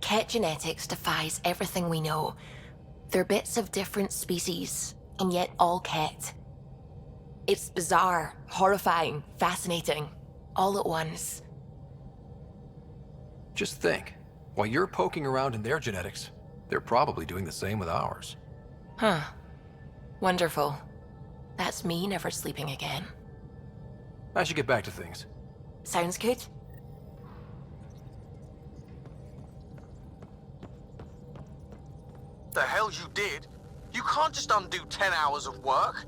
Ket genetics defies everything we know. They're bits of different species, and yet all Ket. It's bizarre, horrifying, fascinating, all at once. Just think, while you're poking around in their genetics, they're probably doing the same with ours. Huh. Wonderful. That's me never sleeping again. I should get back to things. Sounds good. The hell you did? You can't just undo 10 hours of work.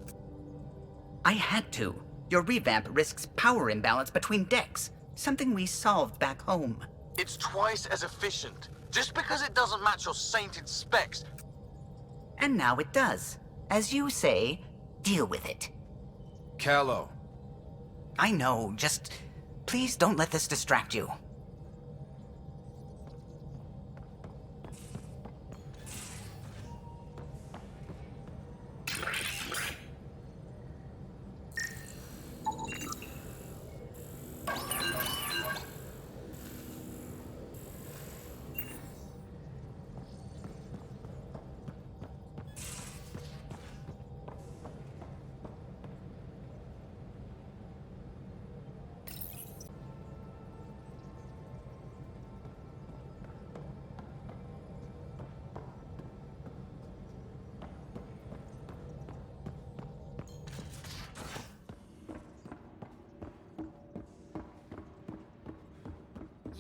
I had to. Your revamp risks power imbalance between decks, something we solved back home. It's twice as efficient. Just because it doesn't match your sainted specs. And now it does. As you say, deal with it. Callow. I know, just please don't let this distract you.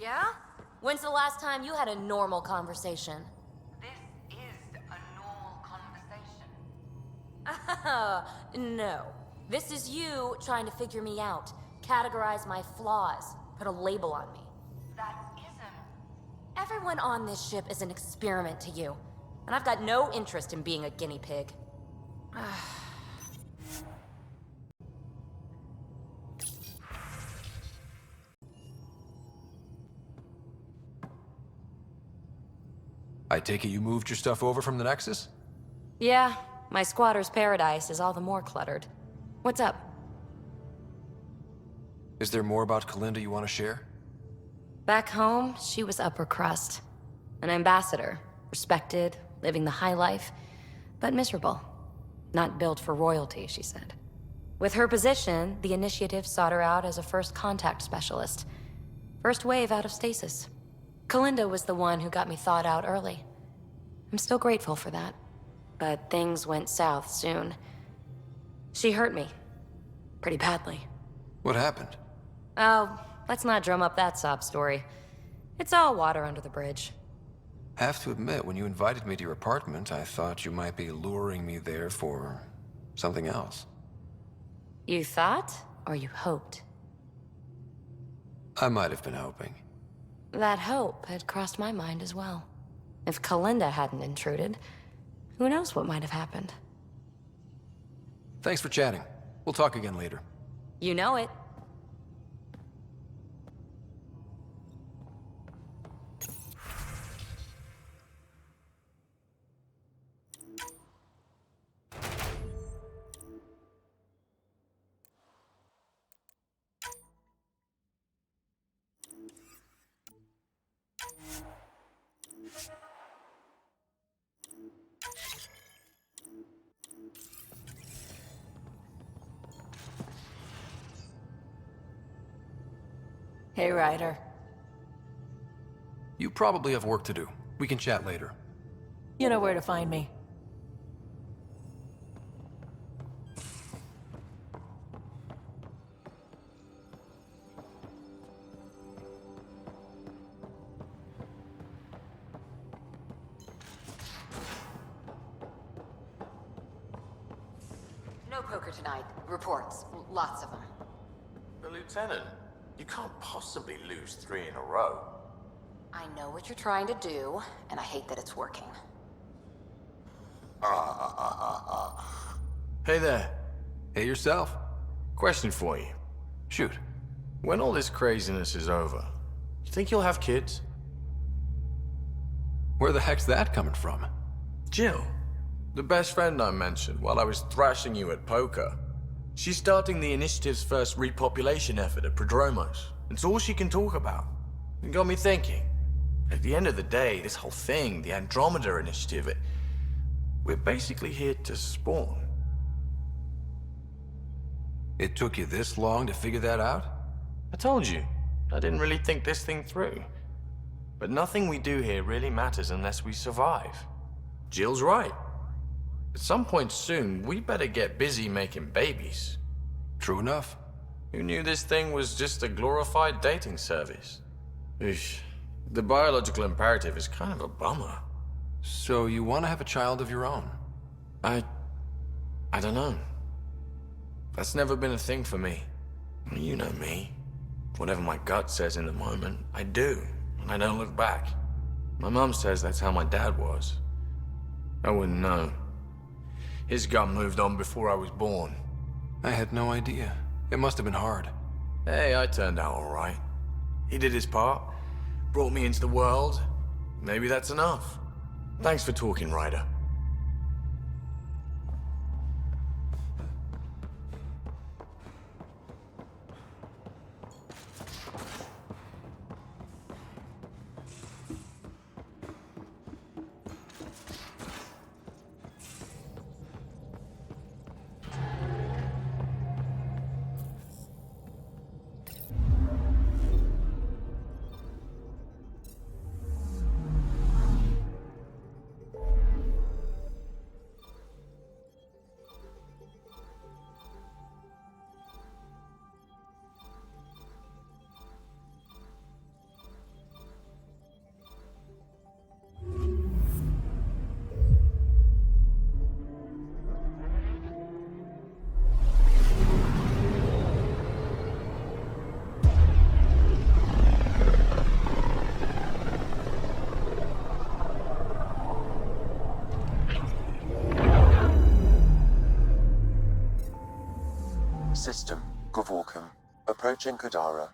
Yeah? When's the last time you had a normal conversation? This is a normal conversation. No. This is you trying to figure me out, categorize my flaws, put a label on me. That isn't. Everyone on this ship is an experiment to you, and I've got no interest in being a guinea pig. I take it you moved your stuff over from the Nexus? Yeah, my squatter's paradise is all the more cluttered. What's up? Is there more about Kalinda you want to share? Back home, she was upper crust. An ambassador, respected, living the high life, but miserable. Not built for royalty, she said. With her position, the initiative sought her out as a first contact specialist. First wave out of stasis. Kalinda was the one who got me thawed out early. I'm still grateful for that. But things went south soon. She hurt me. Pretty badly. What happened? Oh, let's not drum up that sob story. It's all water under the bridge. Have to admit, when you invited me to your apartment, I thought you might be luring me there for something else. You thought, or you hoped? I might have been hoping. That hope had crossed my mind as well. If Kalinda hadn't intruded, who knows what might have happened. Thanks for chatting. We'll talk again later. You know it. Hey, Ryder. You probably have work to do. We can chat later. You know where to find me. No poker tonight. Reports. Lots of them. But Lieutenant, you can't possibly lose 3 in a row. I know what you're trying to do, and I hate that it's working. Hey there. Hey yourself. Question for you. Shoot. When all this craziness is over, you think you'll have kids? Where the heck's that coming from? Jill, the best friend I mentioned while I was thrashing you at poker. She's starting the initiative's first repopulation effort at Prodromos. It's all she can talk about. It got me thinking. At the end of the day, this whole thing, the Andromeda Initiative, we're basically here to spawn. It took you this long to figure that out? I told you, I didn't really think this thing through. But nothing we do here really matters unless we survive. Jill's right. At some point soon, we better get busy making babies. True enough. Who knew this thing was just a glorified dating service? Eesh. The biological imperative is kind of a bummer. So you want to have a child of your own? I don't know. That's never been a thing for me. You know me. Whatever my gut says in the moment, I do, and I don't look back. My mom says that's how my dad was. I wouldn't know. His gut moved on before I was born. I had no idea. It must have been hard. Hey, I turned out all right. He did his part, brought me into the world. Maybe that's enough. Thanks for talking, Ryder. System, Gavorkum. Approaching Kadara.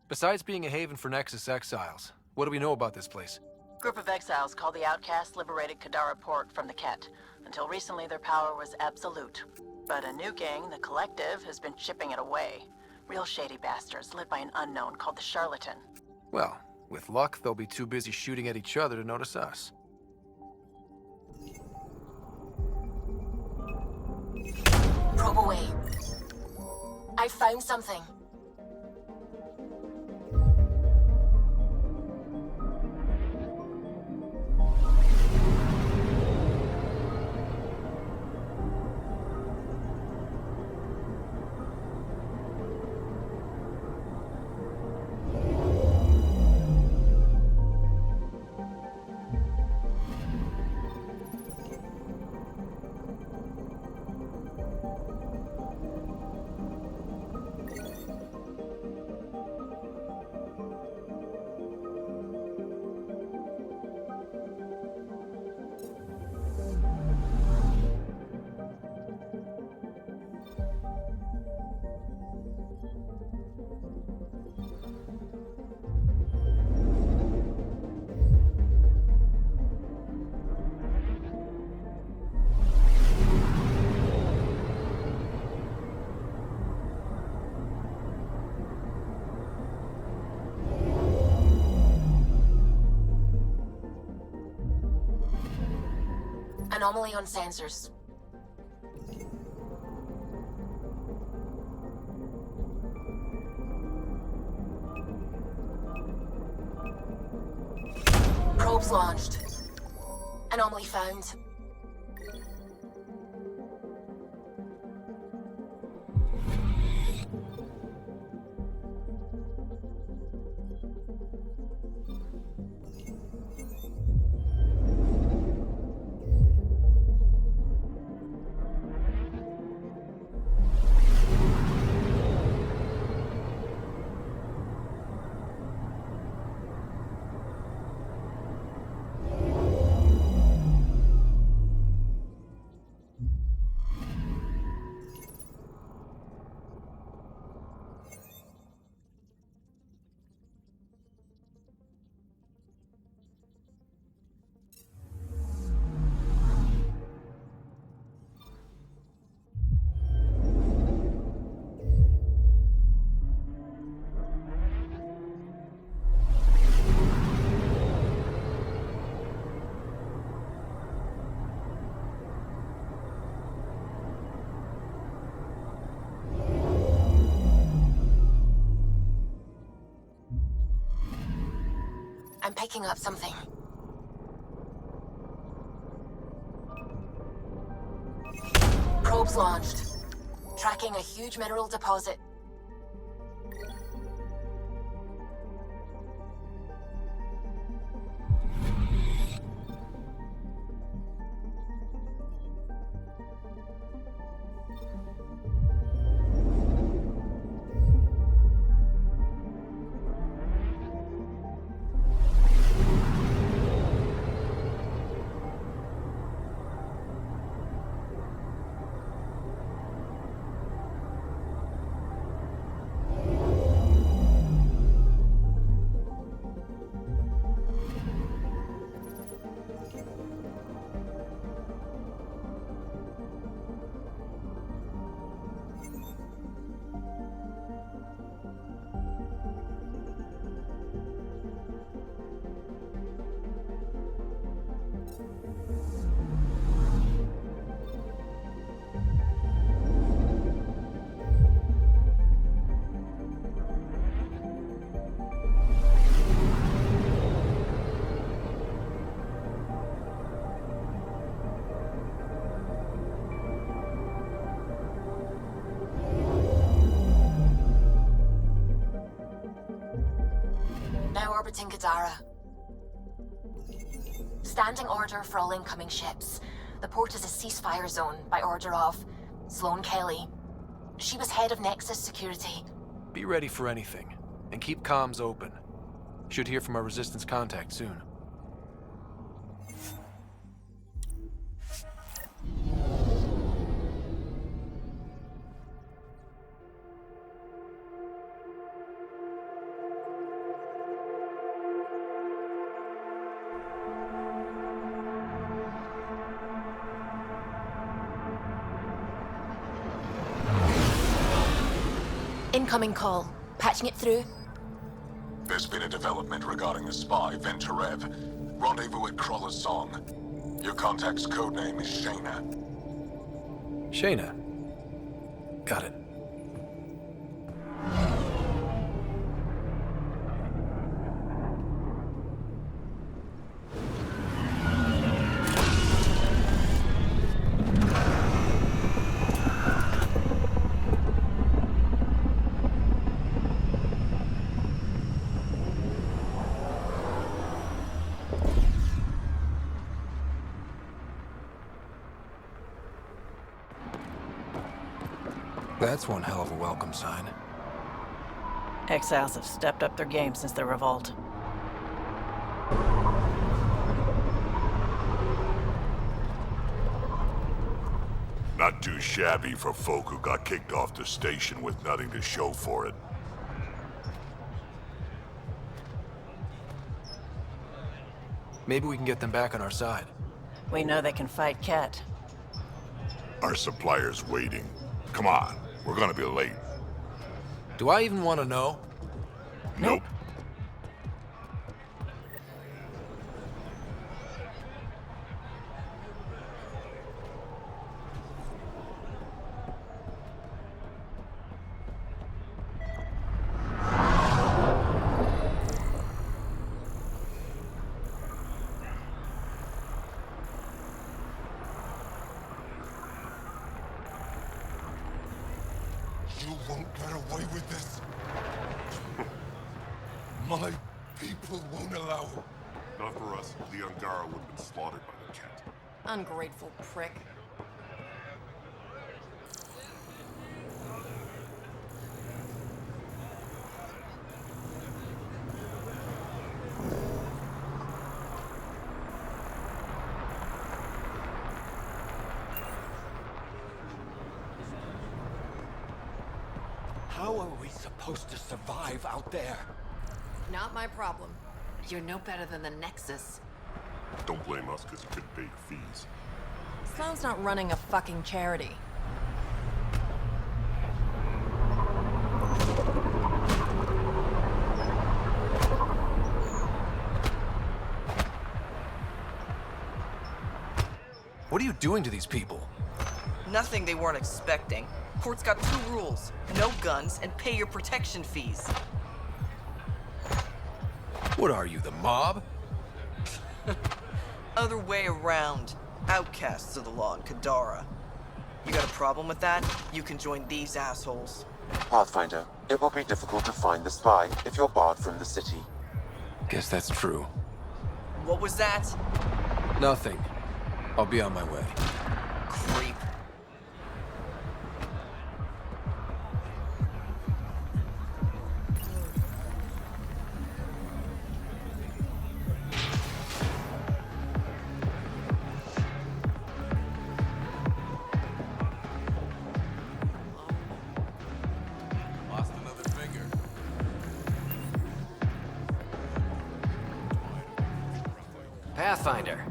Besides being a haven for Nexus exiles, what do we know about this place? Group of exiles called the Outcasts liberated Kadara port from the Ket. Until recently, their power was absolute. But a new gang, the Collective, has been chipping it away. Real shady bastards led by an unknown called the Charlatan. Well, with luck, they'll be too busy shooting at each other to notice us. Probe away. I found something. Anomaly on sensors. Probes launched. Anomaly found. picking up something. Probes launched. Tracking a huge mineral deposit. Now orbiting Kadara. Standing order for all incoming ships. The port is a ceasefire zone by order of Sloane Kelly. She was head of Nexus security. Be ready for anything, and keep comms open. Should hear from our Resistance contact soon. Incoming call. Patching it through. There's been a development regarding the spy, Venturev. Rendezvous at Kroller's Song. Your contact's codename is Shayna. Shayna. Got it. That's one hell of a welcome sign. Exiles have stepped up their game since the revolt. Not too shabby for folk who got kicked off the station with nothing to show for it. Maybe we can get them back on our side. We know they can fight Ket. Our supplier's waiting. Come on, we're gonna be late. Do I even want to know? Nope. You won't get away with this. My people won't allow it. Not for us. The Angara would have been slaughtered by the cat. Ungrateful prick. How are we supposed to survive out there? Not my problem. You're no better than the Nexus. Don't blame us because you couldn't pay your fees. Sloane's not running a fucking charity. What are you doing to these people? Nothing they weren't expecting. Court's got 2 rules. No guns and pay your protection fees. What are you, the mob? Other way around. Outcasts of the law in Kadara. You got a problem with that? You can join these assholes. Pathfinder, it will be difficult to find the spy if you're barred from the city. Guess that's true. What was that? Nothing. I'll be on my way. Creep. Lost another finger. Pathfinder.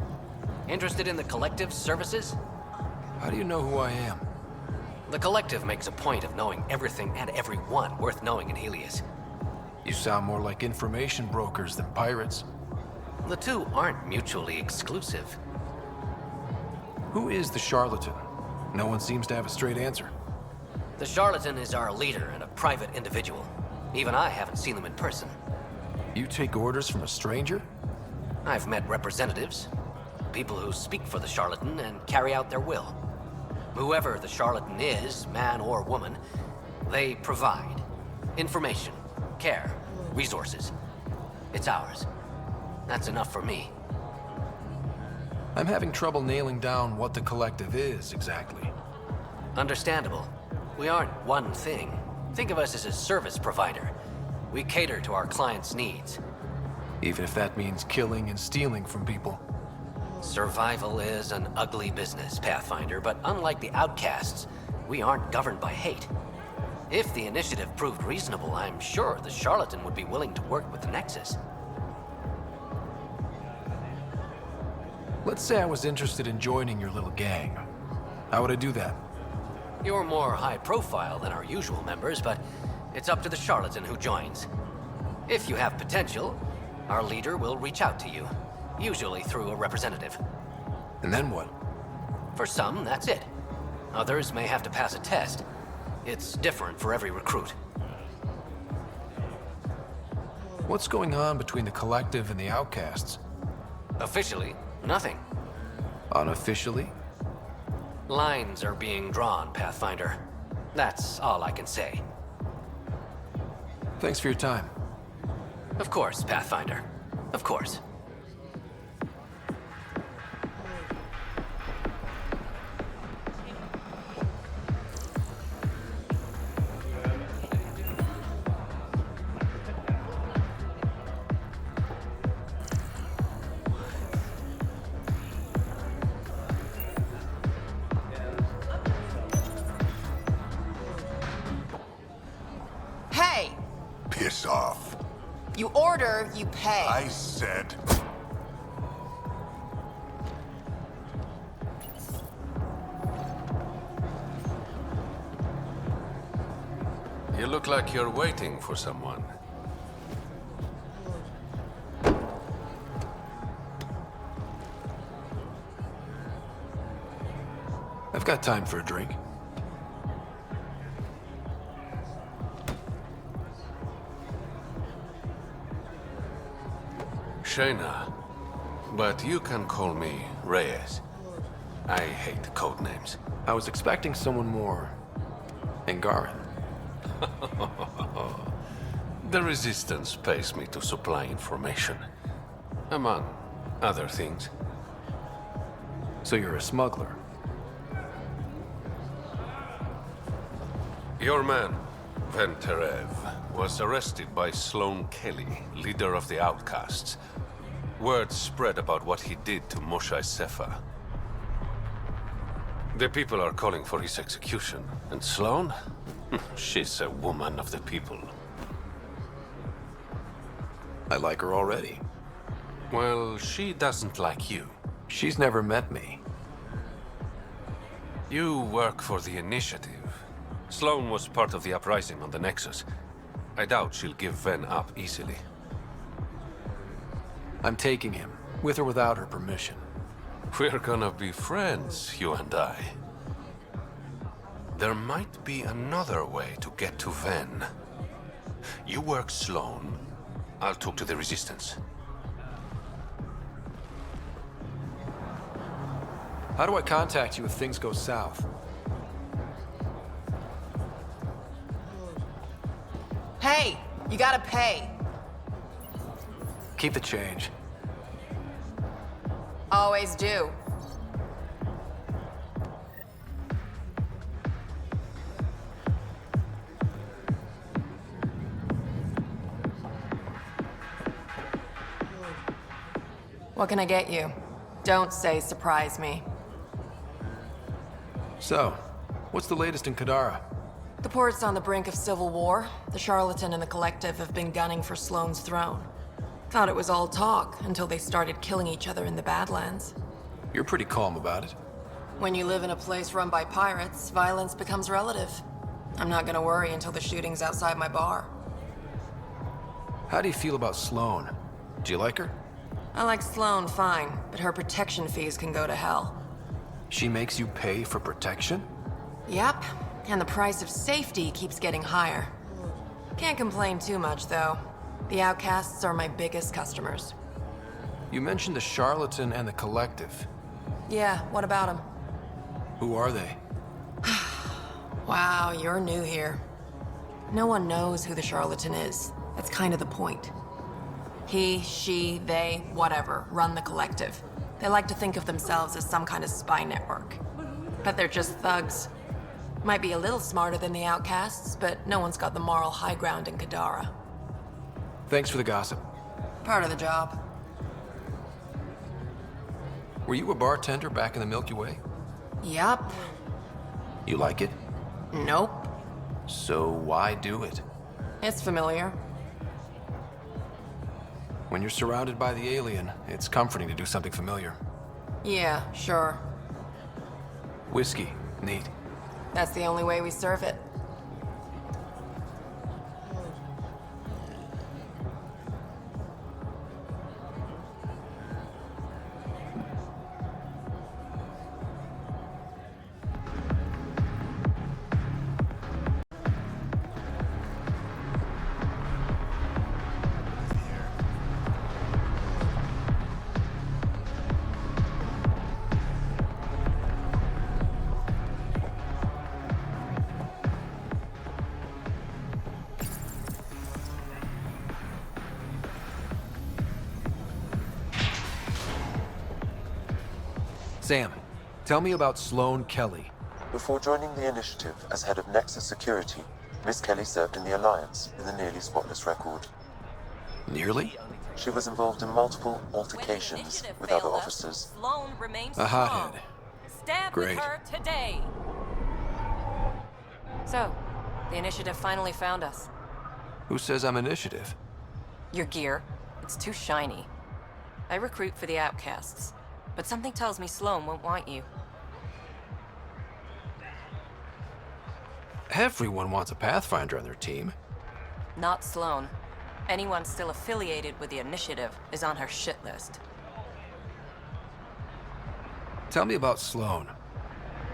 Interested in the Collective's services? How do you know who I am? The Collective makes a point of knowing everything and everyone worth knowing in Helios. You sound more like information brokers than pirates. The two aren't mutually exclusive. Who is the charlatan? No one seems to have a straight answer. The charlatan is our leader and a private individual. Even I haven't seen them in person. You take orders from a stranger? I've met representatives. People who speak for the charlatan and carry out their will. Whoever the charlatan is, man or woman, they provide information, care, resources. It's ours. That's enough for me. I'm having trouble nailing down what the Collective is, exactly. Understandable. We aren't one thing. Think of us as a service provider. We cater to our clients' needs. Even if that means killing and stealing from people. Survival is an ugly business, Pathfinder, but unlike the outcasts, we aren't governed by hate. If the initiative proved reasonable, I'm sure the charlatan would be willing to work with the Nexus. Let's say I was interested in joining your little gang. How would I do that? You're more high profile than our usual members, but it's up to the charlatan who joins. If you have potential, our leader will reach out to you, usually through a representative. And then what? For some, that's it. Others may have to pass a test. It's different for every recruit. What's going on between the Collective and the outcasts? Officially, nothing. Unofficially? Lines are being drawn, Pathfinder. That's all I can say. Thanks for your time. Of course, Pathfinder. Of course. Hey! Piss off. You order, you pay. I said... You look like you're waiting for someone. I've got time for a drink. Shayna, but you can call me Reyes. I hate code names. I was expecting someone more... Angaran. The Resistance pays me to supply information, among other things. So you're a smuggler? Your man, Venterev, was arrested by Sloan Kelly, leader of the Outcasts. Word spread about what he did to Moshe Sefa. The people are calling for his execution. And Sloan? She's a woman of the people. I like her already. Well, she doesn't like you. She's never met me. You work for the Initiative. Sloan was part of the uprising on the Nexus. I doubt she'll give Ven up easily. I'm taking him, with or without her permission. We're gonna be friends, you and I. There might be another way to get to Ven. You work Sloan, I'll talk to the Resistance. How do I contact you if things go south? Hey, you gotta pay. Keep the change. Always do. What can I get you? Don't say surprise me. So, what's the latest in Kadara? The port's on the brink of civil war. The Charlatan and the Collective have been gunning for Sloane's throne. Thought it was all talk until they started killing each other in the Badlands. You're pretty calm about it. When you live in a place run by pirates, violence becomes relative. I'm not gonna worry until the shooting's outside my bar. How do you feel about Sloane? Do you like her? I like Sloane fine, but her protection fees can go to hell. She makes you pay for protection? Yep, and the price of safety keeps getting higher. Can't complain too much, though. The outcasts are my biggest customers. You mentioned the Charlatan and the Collective. Yeah, what about them? Who are they? Wow, you're new here. No one knows who the Charlatan is. That's kind of the point. He, she, they, whatever, run the Collective. They like to think of themselves as some kind of spy network. But they're just thugs. Might be a little smarter than the outcasts, but no one's got the moral high ground in Kadara. Thanks for the gossip. Part of the job. Were you a bartender back in the Milky Way? Yup. You like it? Nope. So why do it? It's familiar. When you're surrounded by the alien, it's comforting to do something familiar. Yeah, sure. Whiskey, neat. That's the only way we serve it. Sam, tell me about Sloane Kelly. Before joining the initiative as head of Nexus Security, Miss Kelly served in the Alliance with a nearly spotless record. Nearly? She was involved in multiple altercations with other officers. Sloane remains A strong. hothead. Stab Great. with her today. So, the initiative finally found us. Who says I'm initiative? Your gear. It's too shiny. I recruit for the outcasts, but something tells me Sloane won't want you. Everyone wants a Pathfinder on their team. Not Sloane. Anyone still affiliated with the initiative is on her shit list. Tell me about Sloane.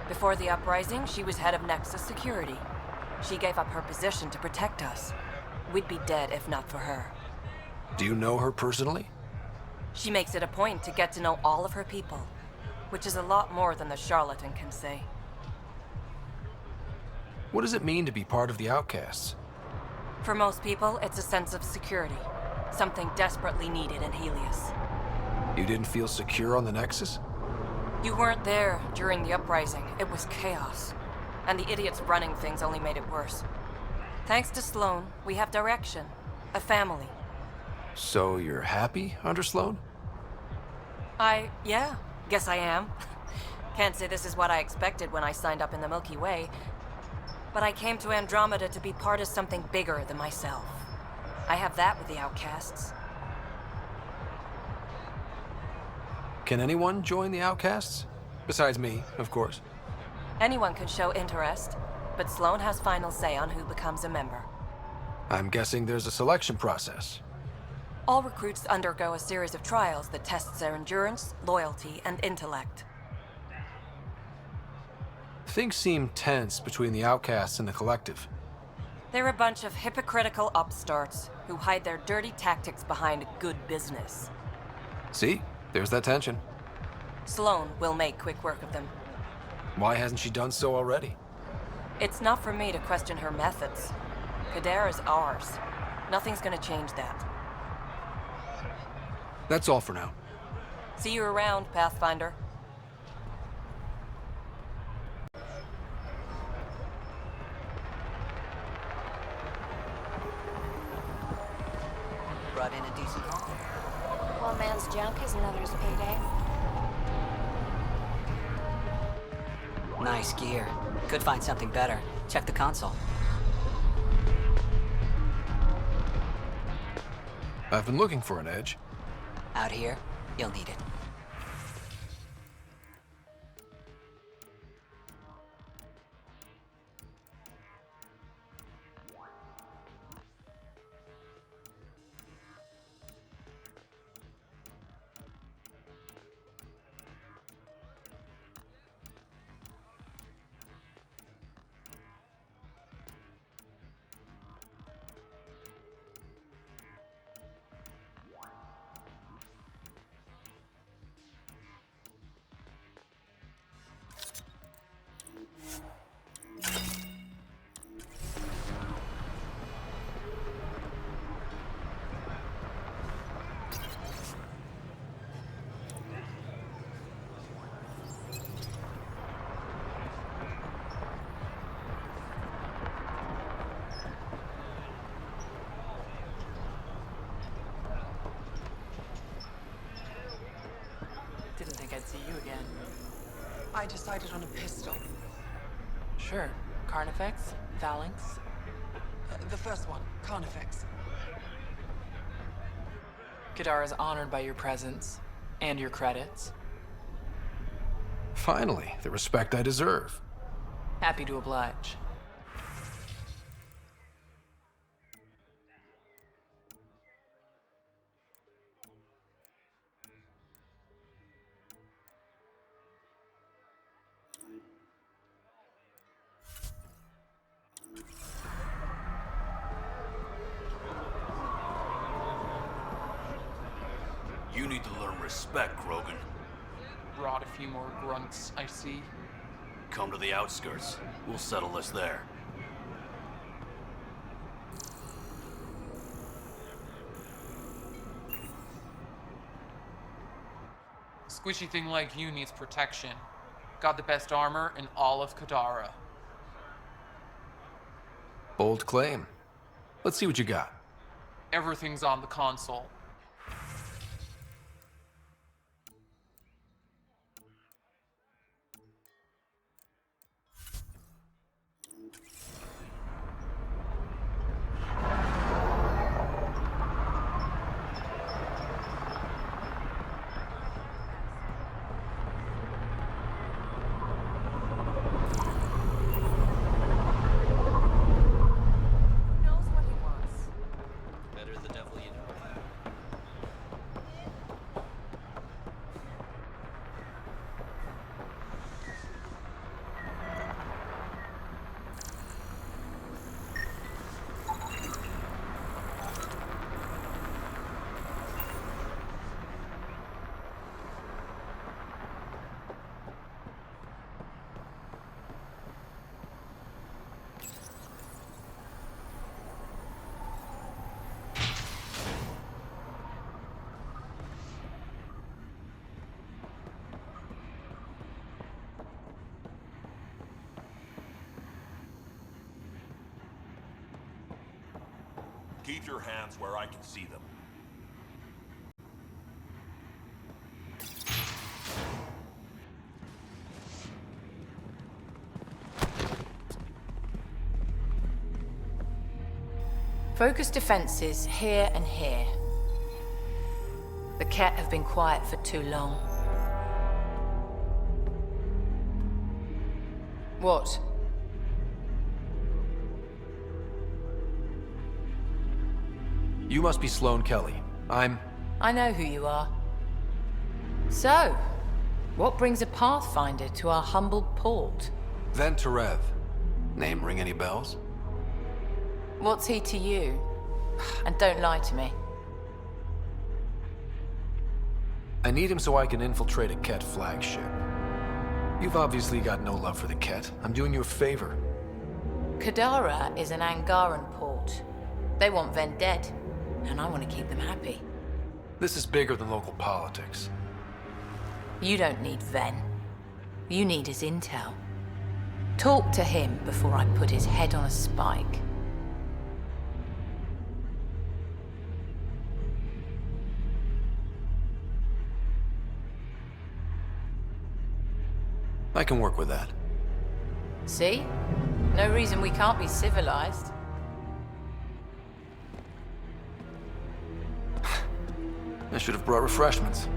Before the uprising, she was head of Nexus Security. She gave up her position to protect us. We'd be dead if not for her. Do you know her personally? She makes it a point to get to know all of her people, which is a lot more than the charlatan can say. What does it mean to be part of the Outcasts? For most people, it's a sense of security. Something desperately needed in Helios. You didn't feel secure on the Nexus? You weren't there during the uprising. It was chaos. And the idiots running things only made it worse. Thanks to Sloane, we have direction. A family. So you're happy under Sloane? Yeah, guess I am. Can't say this is what I expected when I signed up in the Milky Way. But I came to Andromeda to be part of something bigger than myself. I have that with the Outcasts. Can anyone join the Outcasts? Besides me, of course. Anyone can show interest, but Sloane has final say on who becomes a member. I'm guessing there's a selection process. All recruits undergo a series of trials that tests their endurance, loyalty, and intellect. Things seem tense between the Outcasts and the Collective. They're a bunch of hypocritical upstarts who hide their dirty tactics behind good business. See? There's that tension. Sloane will make quick work of them. Why hasn't she done so already? It's not for me to question her methods. Kadara's ours. Nothing's gonna change that. That's all for now. See you around, Pathfinder. Brought in a decent haul. One man's junk is another's payday. Nice gear. Could find something better. Check the console. I've been looking for an edge. Out here, you'll need it. Didn't think I'd see you again. I decided on a pistol. Sure. Carnifex? Phalanx? The first one, Carnifex. Kadara's honored by your presence. And your credits. Finally, the respect I deserve. Happy to oblige. You need to learn respect, Krogan. Brought a few more grunts, I see. Come to the outskirts. We'll settle this there. Squishy thing like you needs protection. Got the best armor in all of Kadara. Bold claim. Let's see what you got. Everything's on the console. Keep your hands where I can see them. Focus defenses here and here. The Ket have been quiet for too long. What? You must be Sloane Kelly. I know who you are. So, what brings a Pathfinder to our humble port? Ven Terev. Name ring any bells? What's he to you? And don't lie to me. I need him so I can infiltrate a Ket flagship. You've obviously got no love for the Ket. I'm doing you a favor. Kadara is an Angaran port. They want Ven dead, and I want to keep them happy. This is bigger than local politics. You don't need Ven. You need his intel. Talk to him before I put his head on a spike. I can work with that. See? No reason we can't be civilized. I should have brought refreshments.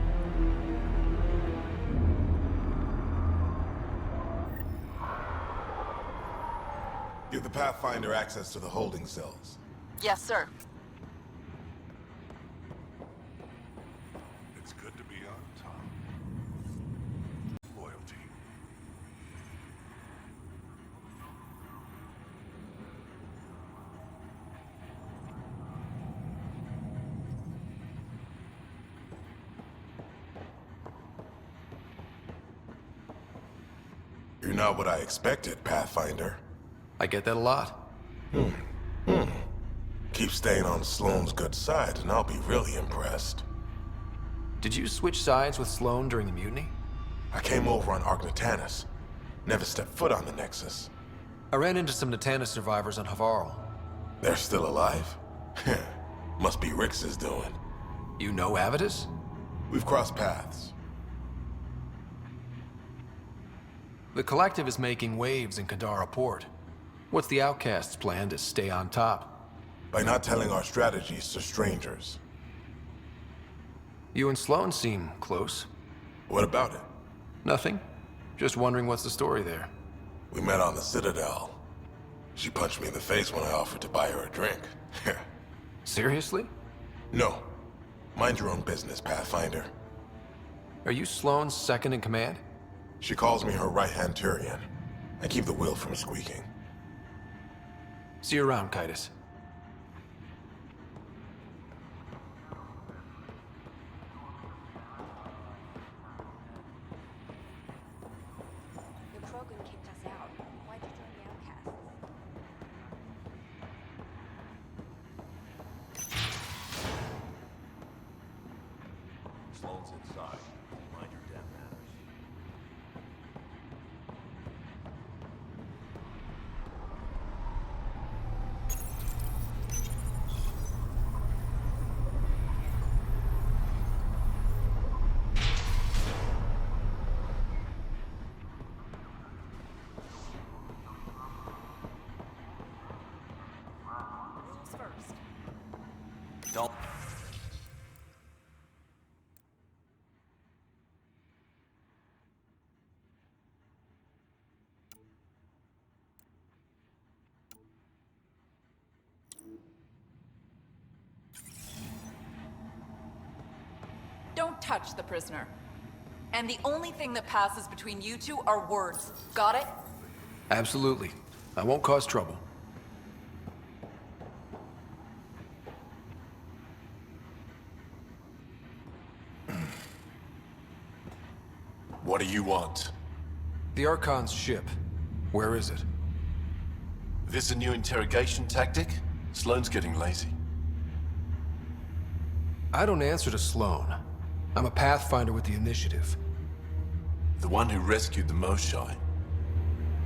Give the Pathfinder access to the holding cells. Yes, sir. It's good to be on top. Loyalty. You're not what I expected, Pathfinder. I get that a lot. Keep staying on Sloane's good side, and I'll be really impressed. Did you switch sides with Sloane during the mutiny? I came over on Argnatanus. Never stepped foot on the Nexus. I ran into some Natanus survivors on Havarl. They're still alive? Must be Rix's doing. You know Avitus? We've crossed paths. The Collective is making waves in Kadara Port. What's the Outcast's plan to stay on top? By not telling our strategies to strangers. You and Sloane seem close. What about it? Nothing. Just wondering what's the story there. We met on the Citadel. She punched me in the face when I offered to buy her a drink. Seriously? No. Mind your own business, Pathfinder. Are you Sloane's second in command? She calls me her right-hand Turian. I keep the wheel from squeaking. See you around, Kitus. The Krogan kicked us out. Why'd you join the Outcasts? Sloane's inside. Mind your damn manners. Don't. Don't touch the prisoner. And the only thing that passes between you two are words. Got it? Absolutely. I won't cause trouble. What do you want? The Archon's ship. Where is it? This a new interrogation tactic? Sloane's getting lazy. I don't answer to Sloane. I'm a Pathfinder with the initiative. The one who rescued the Moshai.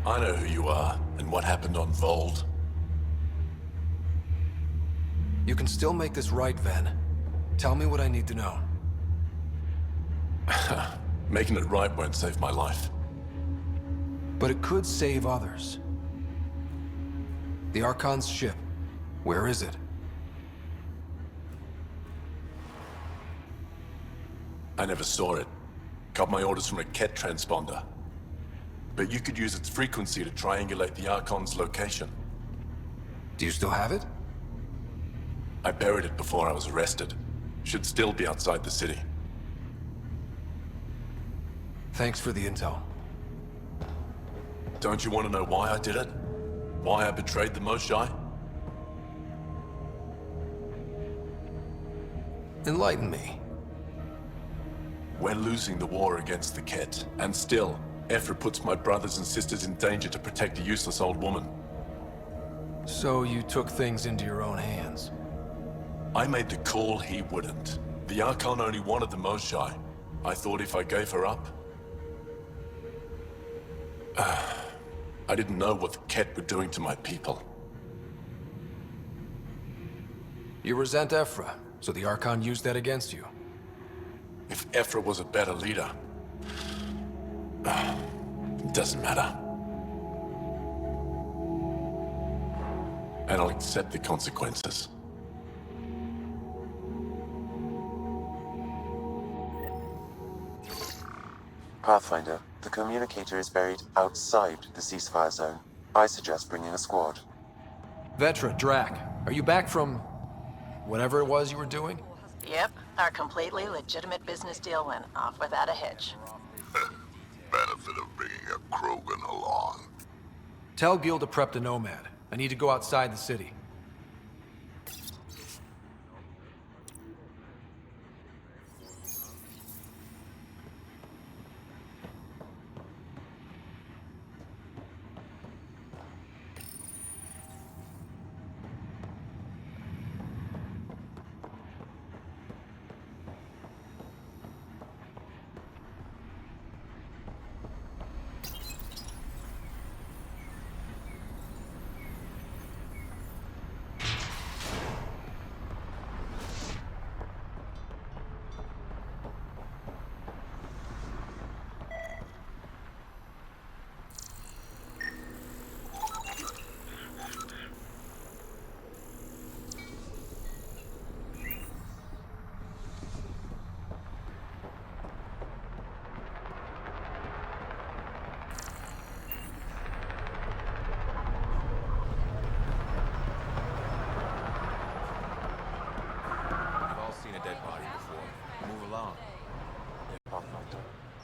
I know who you are, and what happened on Vold. You can still make this right, Ven. Tell me what I need to know. Making it right won't save my life. But it could save others. The Archon's ship. Where is it? I never saw it. Got my orders from a Ket transponder. But you could use its frequency to triangulate the Archon's location. Do you still have it? I buried it before I was arrested. Should still be outside the city. Thanks for the intel. Don't you want to know why I did it? Why I betrayed the Moshai? Enlighten me. We're losing the war against the Ket, and still, Ephra puts my brothers and sisters in danger to protect a useless old woman. So you took things into your own hands? I made the call, he wouldn't. The Archon only wanted the Moshae. I thought if I gave her up... I didn't know what the Ket were doing to my people. You resent Ephra, so the Archon used that against you. If Ephra was a better leader... it doesn't matter. And I'll accept the consequences. Pathfinder, the communicator is buried outside the ceasefire zone. I suggest bringing a squad. Vetra, Drac, are you back from... whatever it was you were doing? Yep, our completely legitimate business deal went off without a hitch. Benefit of bringing a Krogan along. Tell Gil to prep the Nomad. I need to go outside the city.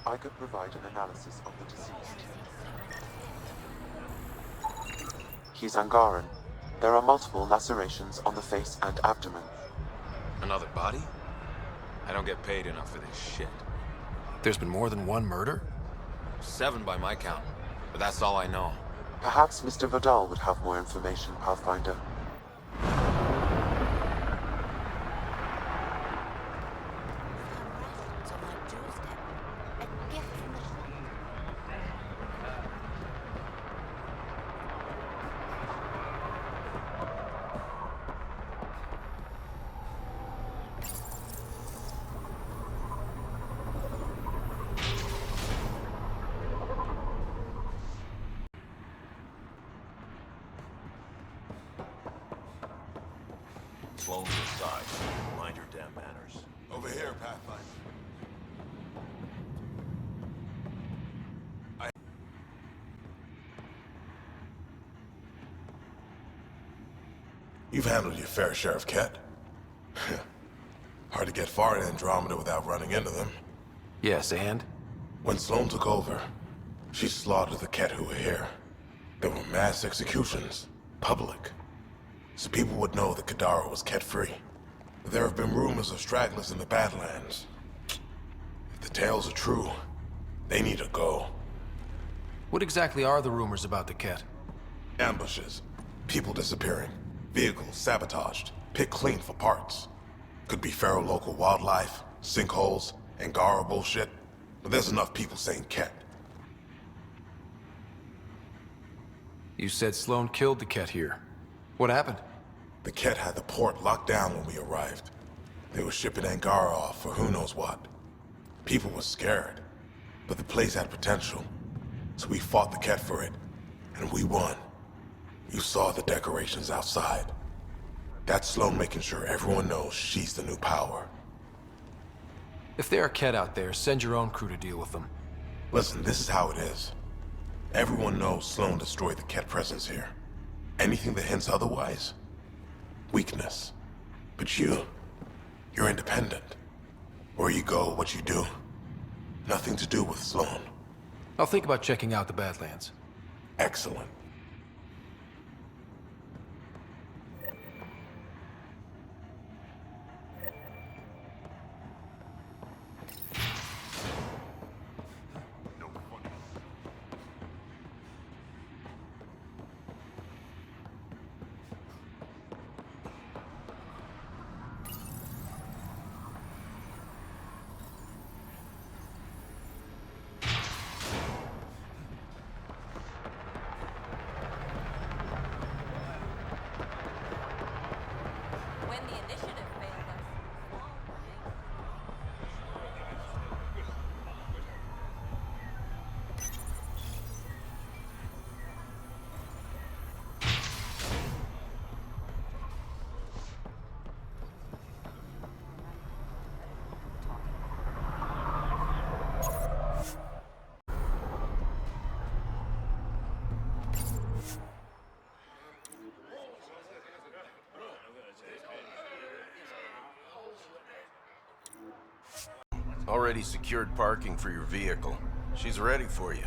I could provide an analysis of the deceased. He's Angaran. There are multiple lacerations on the face and abdomen. Another body? I don't get paid enough for this shit. There's been more than one murder? 7 by my count, but that's all I know. Perhaps Mr. Vidal would have more information, Pathfinder. Sloan to the side. Mind your damn manners. Over here, Pathfinder. You've handled your fair share of Ket. Hard to get far in Andromeda without running into them. Yes, and? When Sloan took over, she slaughtered the Ket who were here. There were mass executions. Public. So people would know that Kadara was Ket-free. There have been rumors of stragglers in the Badlands. If the tales are true, they need to go. What exactly are the rumors about the Ket? Ambushes. People disappearing. Vehicles sabotaged. Picked clean for parts. Could be feral local wildlife, sinkholes, Angara bullshit. But there's enough people saying Ket. You said Sloan killed the Ket here. What happened? The Ket had the port locked down when we arrived. They were shipping Angara off for who knows what. People were scared, but the place had potential. So we fought the Ket for it, and we won. You saw the decorations outside. That's Sloan making sure everyone knows she's the new power. If there are Ket out there, send your own crew to deal with them. Listen, this is how it is. Everyone knows Sloan destroyed the Ket presence here. Anything that hints otherwise, weakness. But you're independent. Where you go, what you do, nothing to do with Sloan. I'll think about checking out the Badlands. Excellent. Already secured parking for your vehicle. She's ready for you.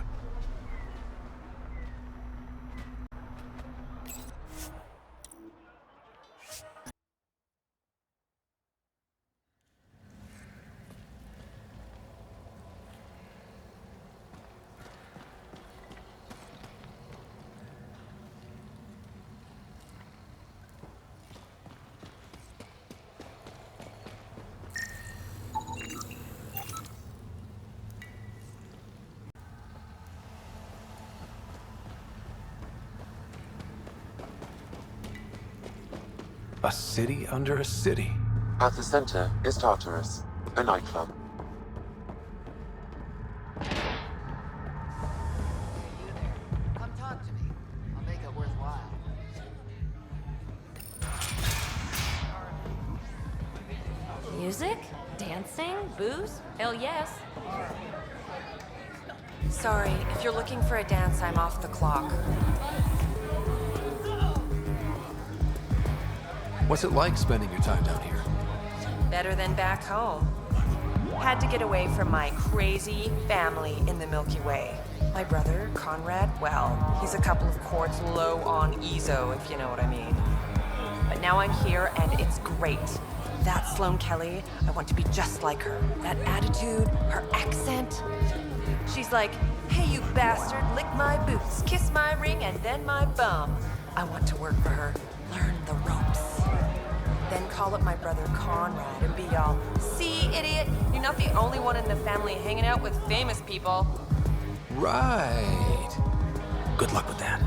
A city under a city. At the center is Tartarus, a nightclub. Come talk to me. I'll make it worthwhile. Music? Dancing? Booze? Hell yes. Sorry, if you're looking for a dance, I'm off the clock. What's it like spending your time down here? Better than back home. Had to get away from my crazy family in the Milky Way. My brother, Conrad, well, he's a couple of quarts low on EZO, if you know what I mean. But now I'm here, and it's great. That Sloane Kelly, I want to be just like her. That attitude, her accent. She's like, hey, you bastard, lick my boots, kiss my ring, and then my bum. I want to work for her, learn the ropes. Then call up my brother Conrad and be all, see, idiot, you're not the only one in the family hanging out with famous people. Right. Good luck with that.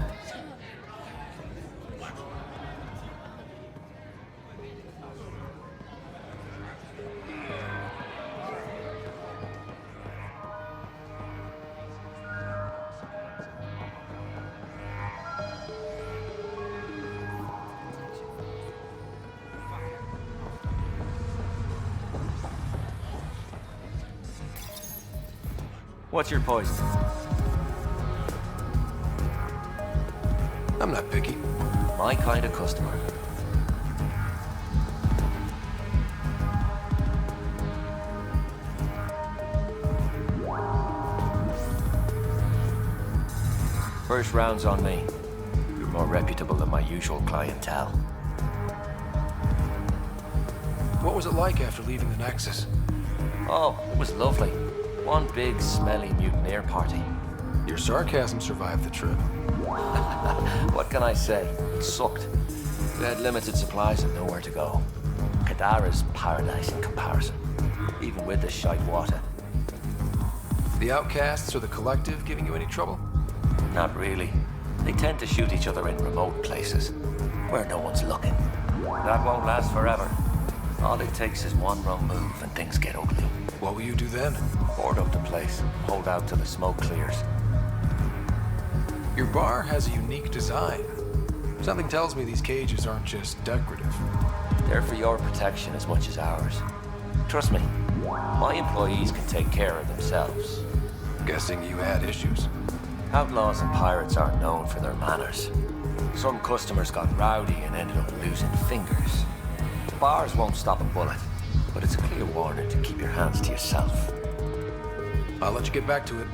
What's your poison? I'm not picky. My kind of customer. First round's on me. You're more reputable than my usual clientele. What was it like after leaving the Nexus? Oh, it was lovely. One big, smelly mutineer party. Your sarcasm survived the trip. What can I say? It sucked. We had limited supplies and nowhere to go. Kadara's paradise in comparison, even with the shite water. The outcasts or the collective giving you any trouble? Not really. They tend to shoot each other in remote places, where no one's looking. That won't last forever. All it takes is one wrong move and things get ugly. What will you do then? Board up the place, hold out till the smoke clears. Your bar has a unique design. Something tells me these cages aren't just decorative. They're for your protection as much as ours. Trust me, my employees can take care of themselves. Guessing you had issues. Outlaws and pirates aren't known for their manners. Some customers got rowdy and ended up losing fingers. Bars won't stop a bullet, but it's a clear warning to keep your hands to yourself. I'll let you get back to it.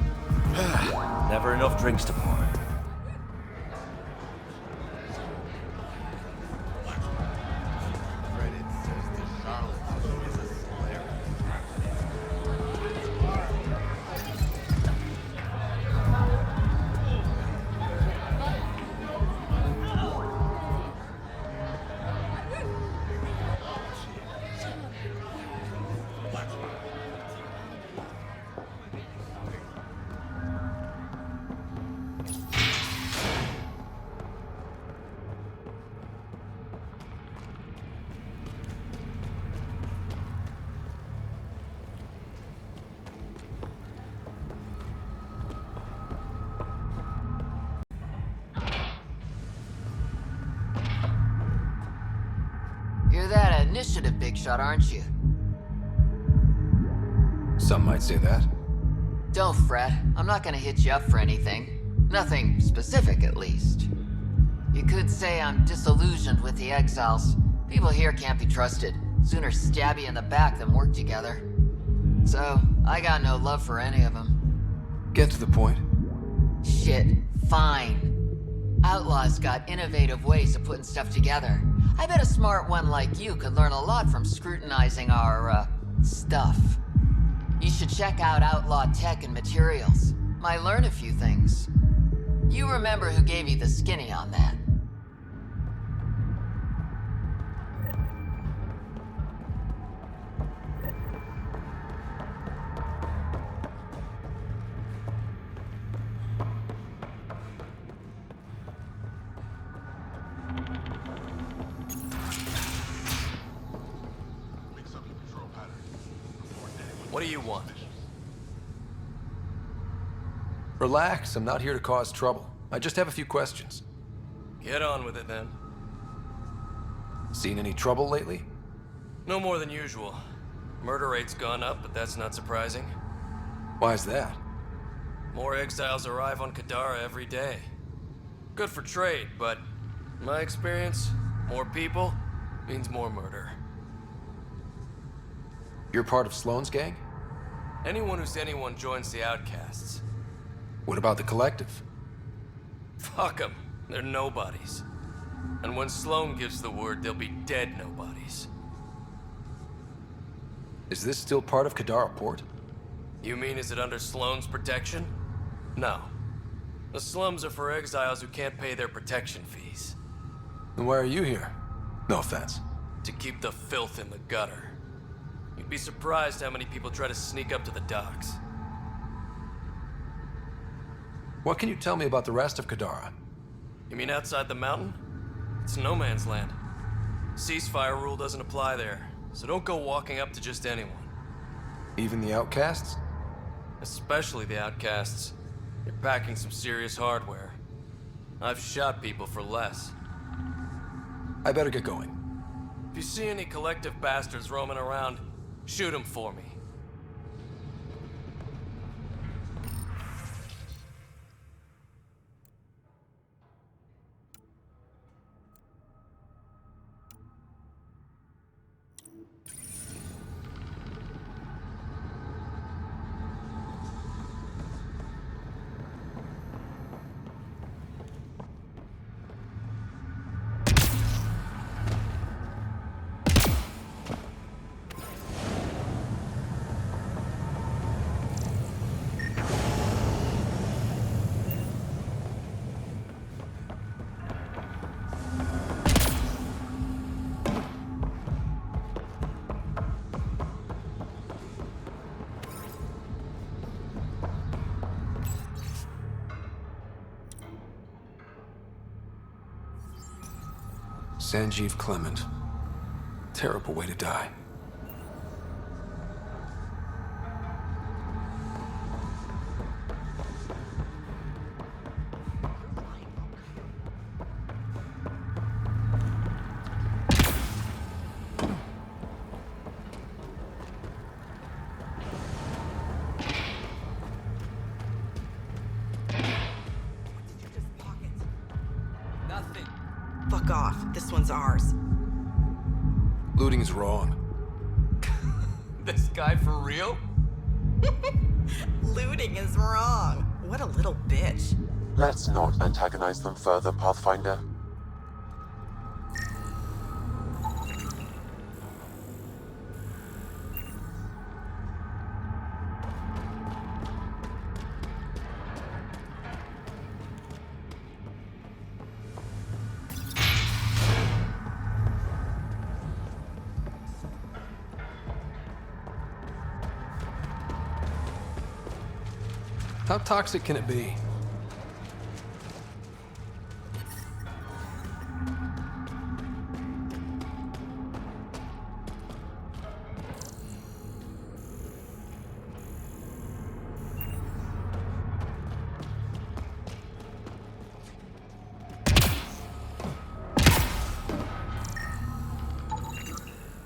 Never enough drinks to pour. You're that initiative big shot, aren't you? Some might say that. Don't fret. I'm not gonna hit you up for anything. Nothing specific, at least. You could say I'm disillusioned with the exiles. People here can't be trusted. Sooner stab you in the back than work together. So, I got no love for any of them. Get to the point. Shit, fine. Outlaws got innovative ways of putting stuff together. I bet a smart one like you could learn a lot from scrutinizing our, stuff. You should check out Outlaw Tech and Materials. Might learn a few things. You remember who gave you the skinny on that? What do you want? Relax, I'm not here to cause trouble. I just have a few questions. Get on with it then. Seen any trouble lately? No more than usual. Murder rate's gone up, but that's not surprising. Why's that? More exiles arrive on Kadara every day. Good for trade, but in my experience, more people means more murder. You're part of Sloane's gang? Anyone who's anyone joins the outcasts. What about the collective? Fuck them. They're nobodies. And when Sloane gives the word, they'll be dead nobodies. Is this still part of Kadara Port? You mean is it under Sloane's protection? No. The slums are for exiles who can't pay their protection fees. Then why are you here? No offense. To keep the filth in the gutter. You'd be surprised how many people try to sneak up to the docks. What can you tell me about the rest of Kadara? You mean outside the mountain? It's no man's land. Ceasefire rule doesn't apply there, so don't go walking up to just anyone. Even the outcasts? Especially the outcasts. You're packing some serious hardware. I've shot people for less. I better get going. If you see any collective bastards roaming around, shoot them for me. Sanjeev Clement. Terrible way to die. Fuck off. This one's ours. Looting's wrong. This guy for real? Looting is wrong. What a little bitch. Let's not antagonize them further, Pathfinder. How toxic can it be?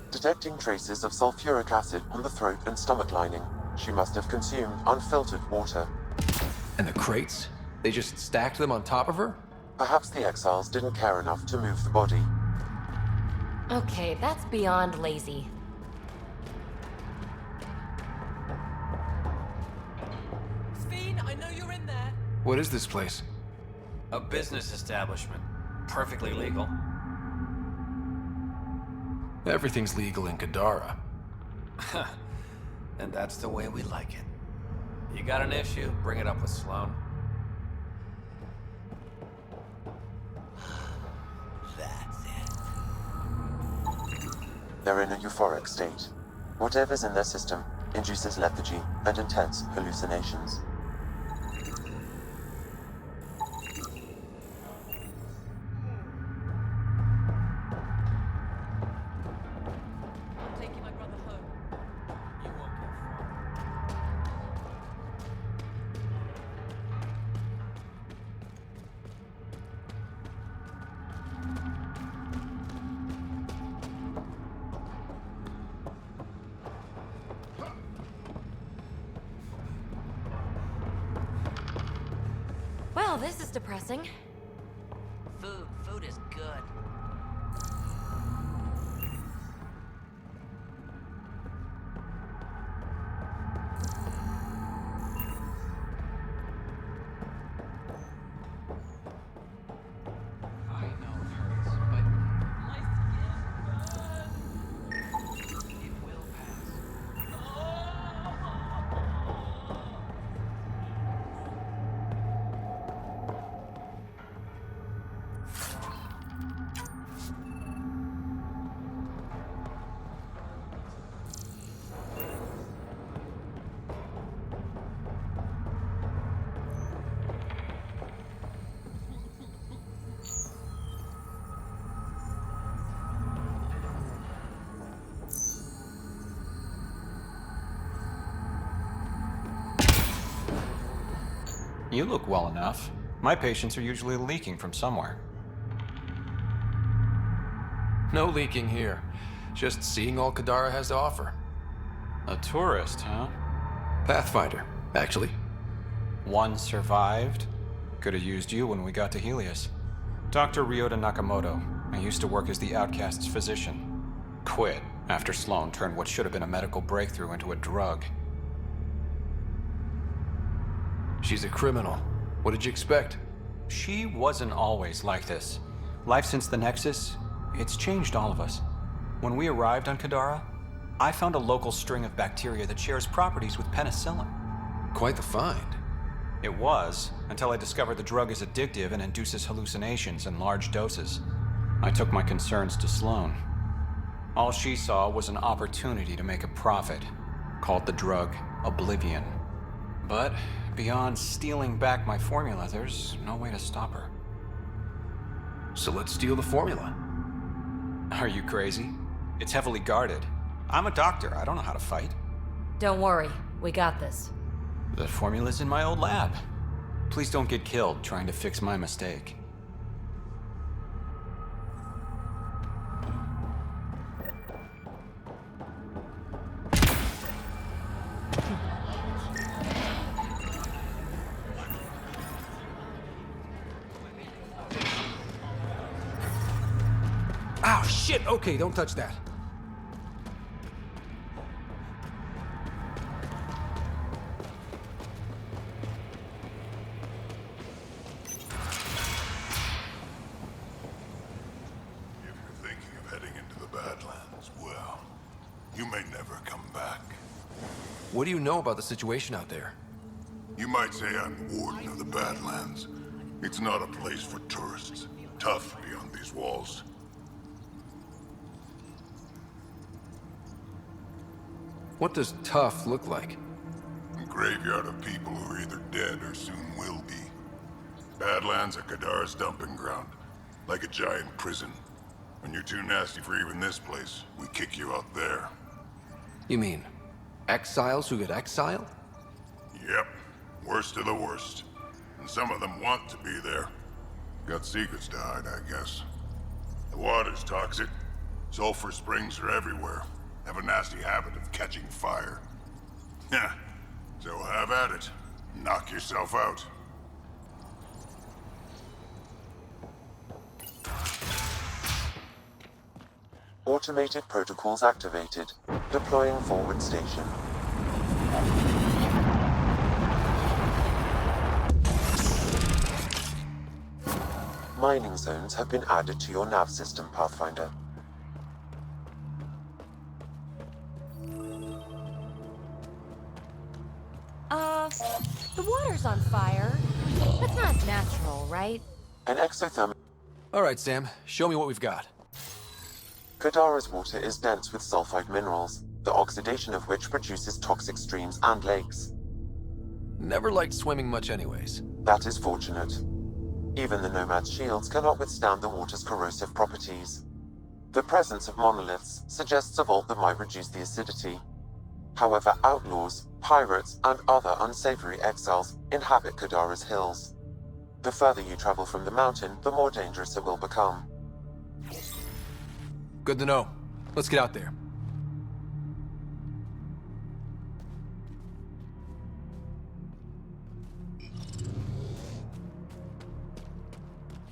Detecting traces of sulfuric acid on the throat and stomach lining. She must have consumed unfiltered water. And the crates? They just stacked them on top of her? Perhaps the exiles didn't care enough to move the body. Okay, that's beyond lazy. What is this place? A business establishment. Perfectly legal. Everything's legal in Kadara. And that's the way we like it. You got an issue, bring it up with Sloan. They're in a euphoric state. Whatever's in their system induces lethargy and intense hallucinations. Well, this is depressing. Food is good. You look well enough. My patients are usually leaking from somewhere. No leaking here. Just seeing all Kadara has to offer. A tourist, huh? Pathfinder, actually. One survived. Could have used you when we got to Helios. Dr. Ryota Nakamoto. I used to work as the Outcast's physician. Quit after Sloan turned what should have been a medical breakthrough into a drug. She's a criminal. What did you expect? She wasn't always like this. Life since the Nexus, it's changed all of us. When we arrived on Kadara, I found a local string of bacteria that shares properties with penicillin. Quite the find. It was, until I discovered the drug is addictive and induces hallucinations in large doses. I took my concerns to Sloan. All she saw was an opportunity to make a profit, called the drug Oblivion. But beyond stealing back my formula, there's no way to stop her. So let's steal the formula. Are you crazy? It's heavily guarded. I'm a doctor. I don't know how to fight. Don't worry. We got this. The formula's in my old lab. Please don't get killed trying to fix my mistake. Ow, shit! Okay, don't touch that. If you're thinking of heading into the Badlands, well, you may never come back. What do you know about the situation out there? You might say I'm warden of the Badlands. It's not a place for tourists. Tough beyond these walls. What does tough look like? A graveyard of people who are either dead or soon will be. Badlands are Kadara's dumping ground. Like a giant prison. When you're too nasty for even this place, we kick you out there. You mean exiles who get exiled? Yep. Worst of the worst. And some of them want to be there. Got secrets to hide, I guess. The water's toxic. Sulfur springs are everywhere. Have a nasty habit of catching fire. Yeah, so have at it. Knock yourself out. Automated protocols activated. Deploying forward station. mining zones have been added to your nav system, Pathfinder. The water's on fire. That's not natural, right? An exothermic... All right, Sam. Show me what we've got. Kadara's water is dense with sulfide minerals, the oxidation of which produces toxic streams and lakes. Never liked swimming much anyways. That is fortunate. Even the Nomad's shields cannot withstand the water's corrosive properties. The presence of monoliths suggests a vault that might reduce the acidity. However, outlaws, pirates, and other unsavory exiles inhabit Kadara's hills. The further you travel from the mountain, the more dangerous it will become. Good to know. Let's get out there.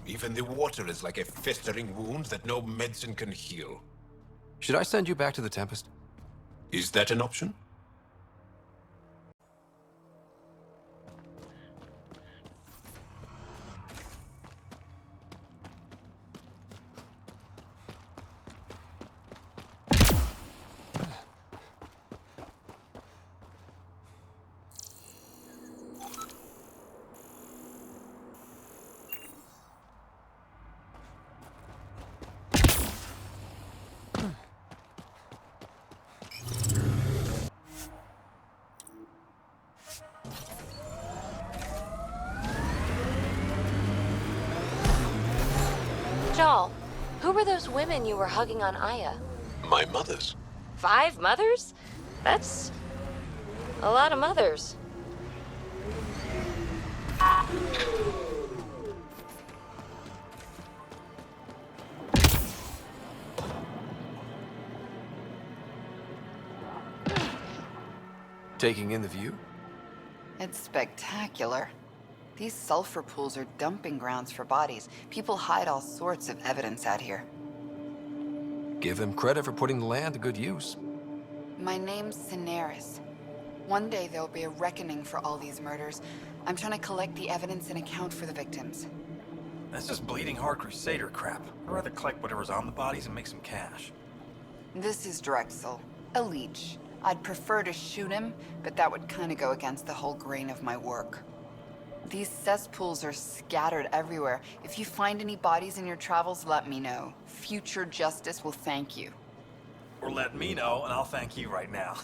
Even the water is like a festering wound that no medicine can heal. Should I send you back to the Tempest? Is that an option? Joel, who were those women you were hugging on Aya? My mother's. 5 mothers? That's a lot of mothers. Taking in the view? It's spectacular. These sulfur pools are dumping grounds for bodies. People hide all sorts of evidence out here. Give them credit for putting the land to good use. My name's Cineris. One day there'll be a reckoning for all these murders. I'm trying to collect the evidence and account for the victims. That's just bleeding heart crusader crap. I'd rather collect whatever's on the bodies and make some cash. This is Drexel, a leech. I'd prefer to shoot him, but that would kind of go against the whole grain of my work. These cesspools are scattered everywhere. If you find any bodies in your travels, let me know. Future justice will thank you. Or let me know, and I'll thank you right now.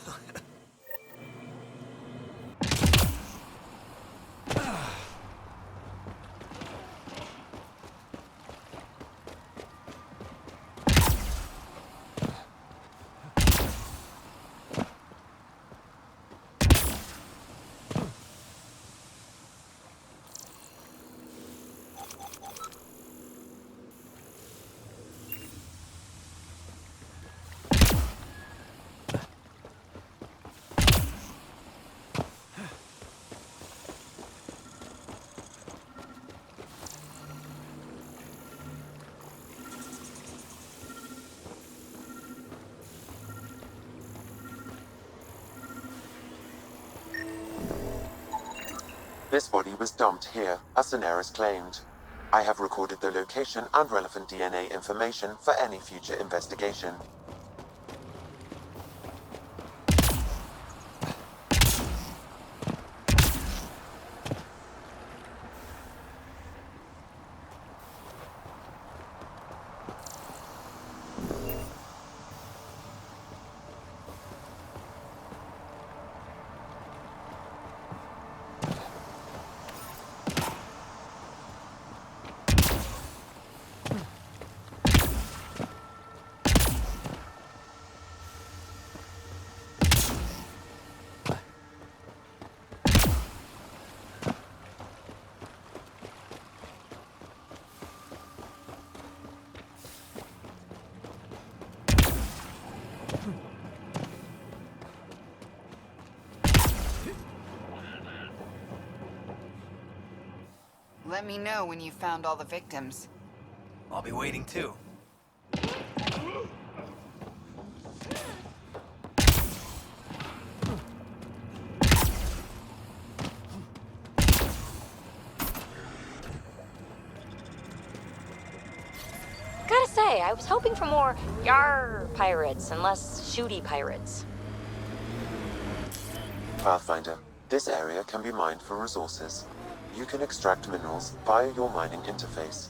This body was dumped here, as Cineris claimed. I have recorded the location and relevant DNA information for any future investigation. Let me know when you found all the victims. I'll be waiting too. say, I was hoping for more yar pirates and less shooty pirates. Pathfinder, this area can be mined for resources. You can extract minerals via your mining interface.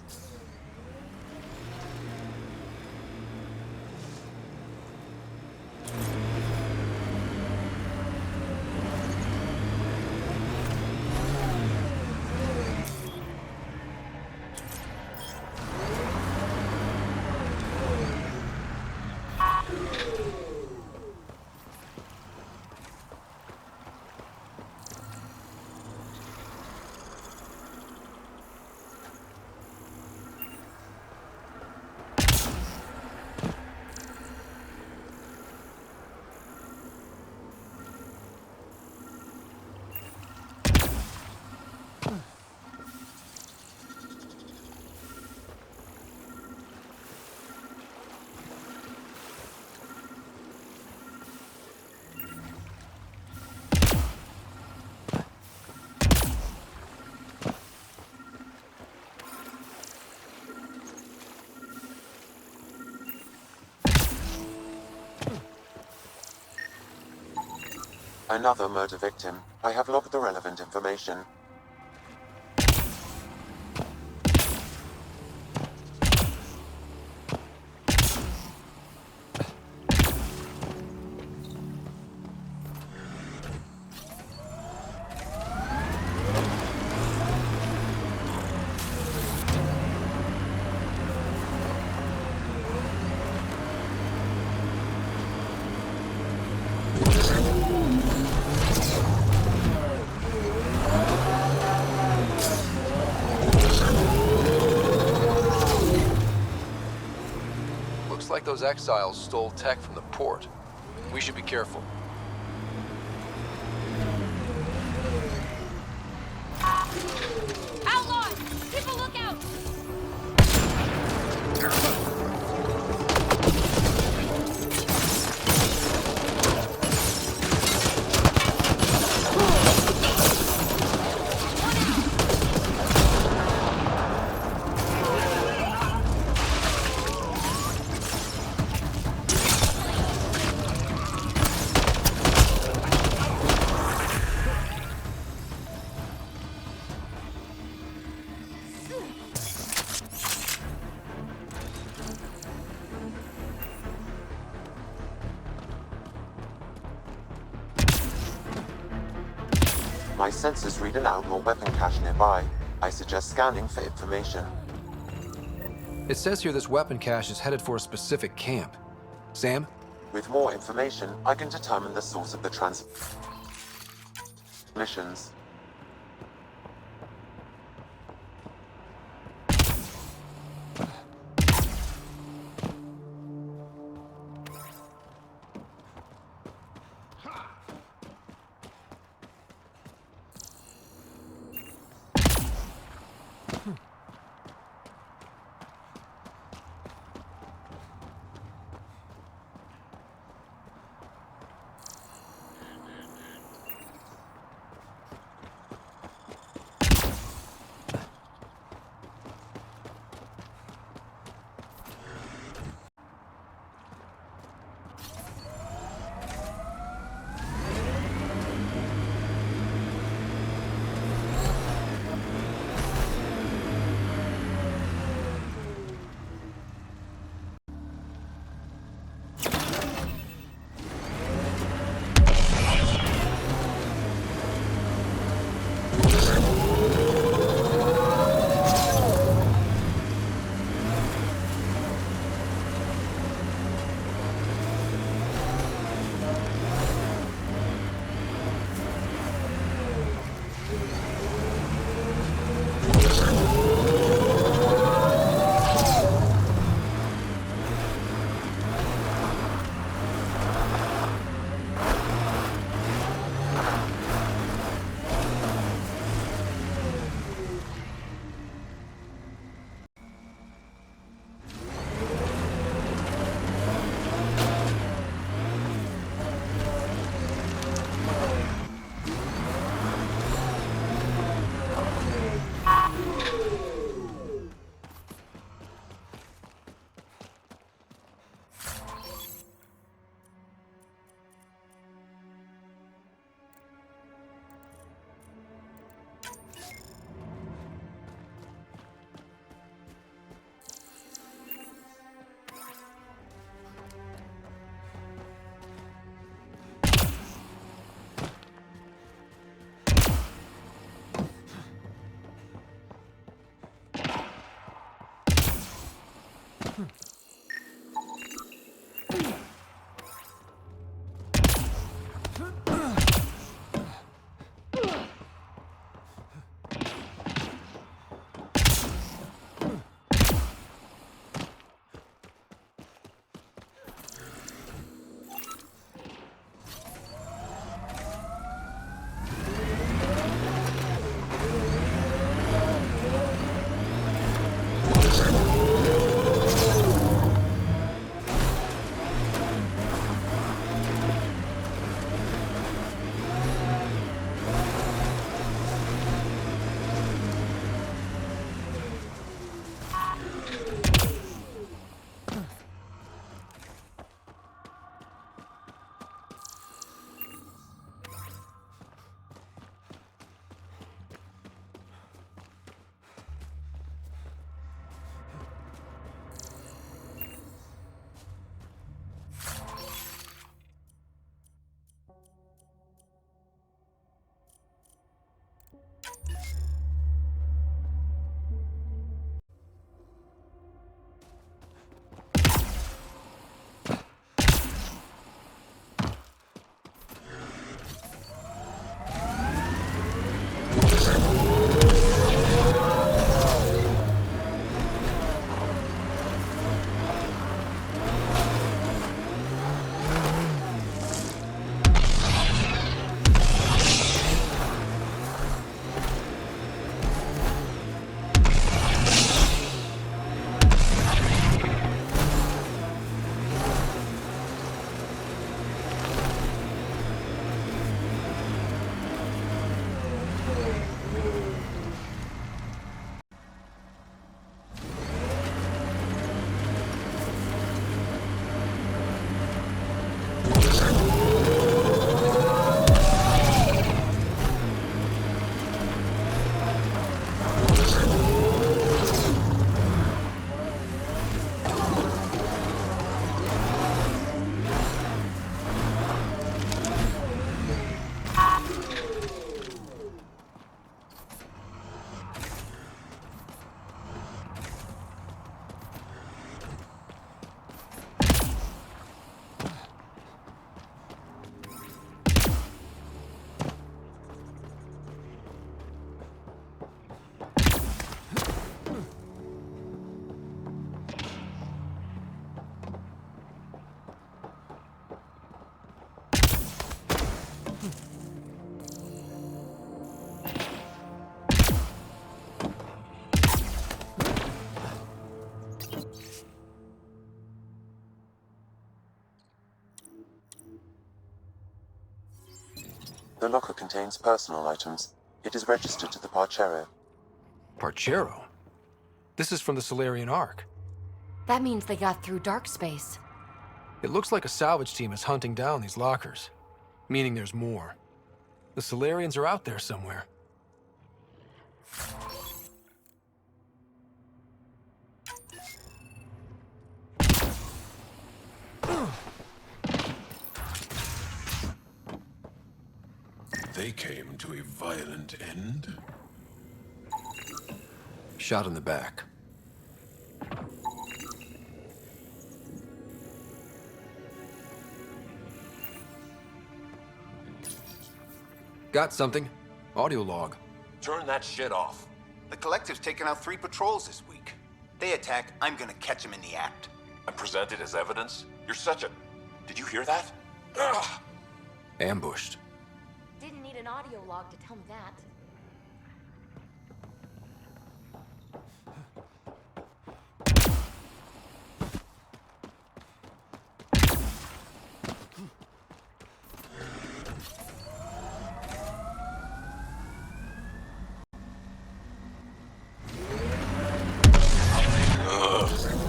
Another murder victim. I have logged the relevant information. Like those exiles stole tech from the port. We should be careful. Outlaws! People look out! My sensors read an outlaw weapon cache nearby. I suggest scanning for information. It says here this weapon cache is headed for a specific camp. Sam? With more information, I can determine the source of the transmissions. The locker contains personal items. It is registered to the Parchero. Parchero? This is from the Solarian Ark. That means they got through dark space. It looks like a salvage team is hunting down these lockers, meaning there's more. The Solarians are out there somewhere. They came to a violent end. Shot in the back. Got something. Audio log. Turn that shit off. The Collective's taken out 3 patrols this week. They attack, I'm gonna catch them in the act. And present it as evidence? You're such a... Did you hear that? Ugh. Ambushed. Didn't need an audio log to tell me that.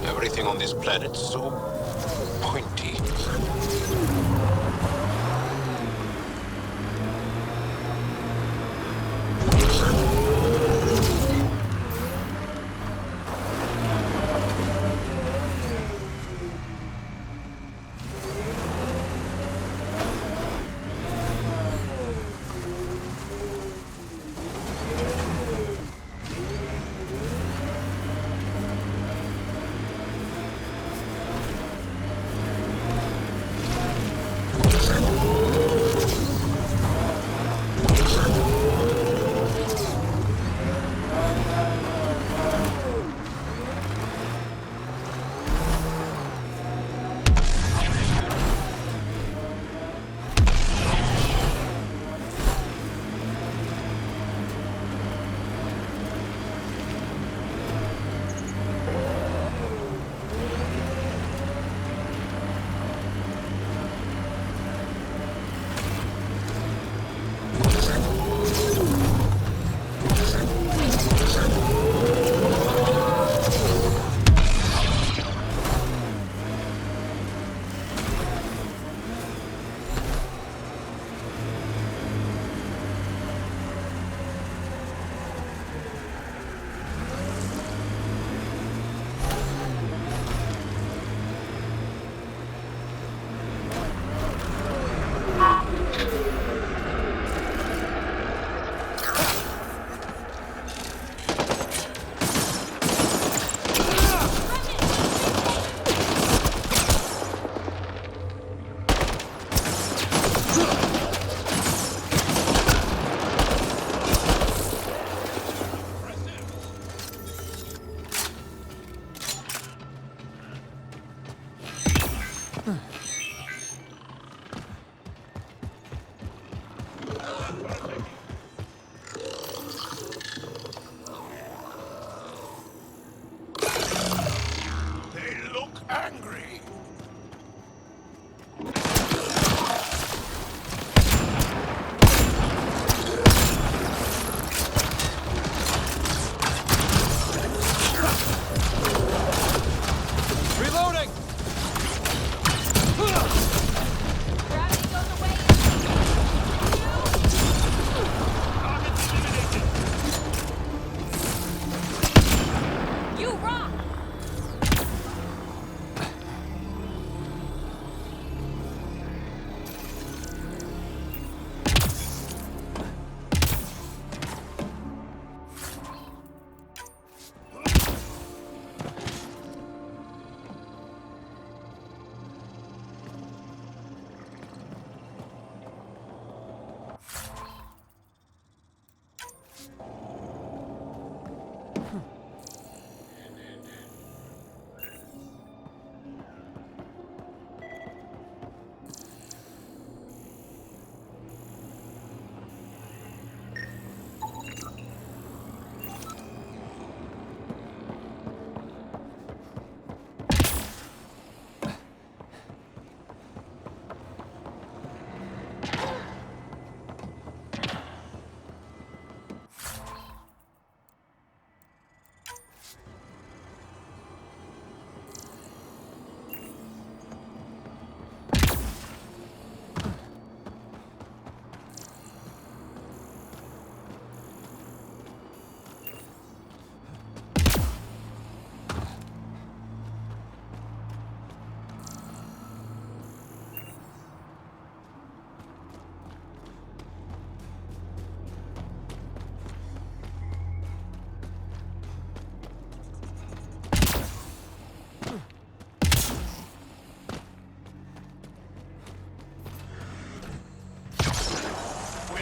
Everything on this planet's so pointy.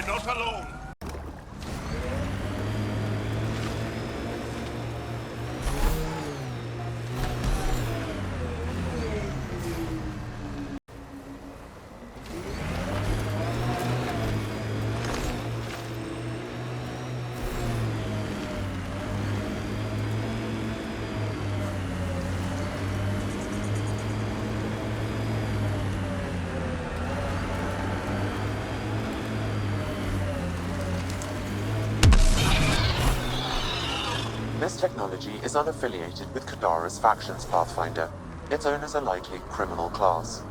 not alone. This technology is unaffiliated with Kadara's factions, Pathfinder. Its owners are likely criminal class.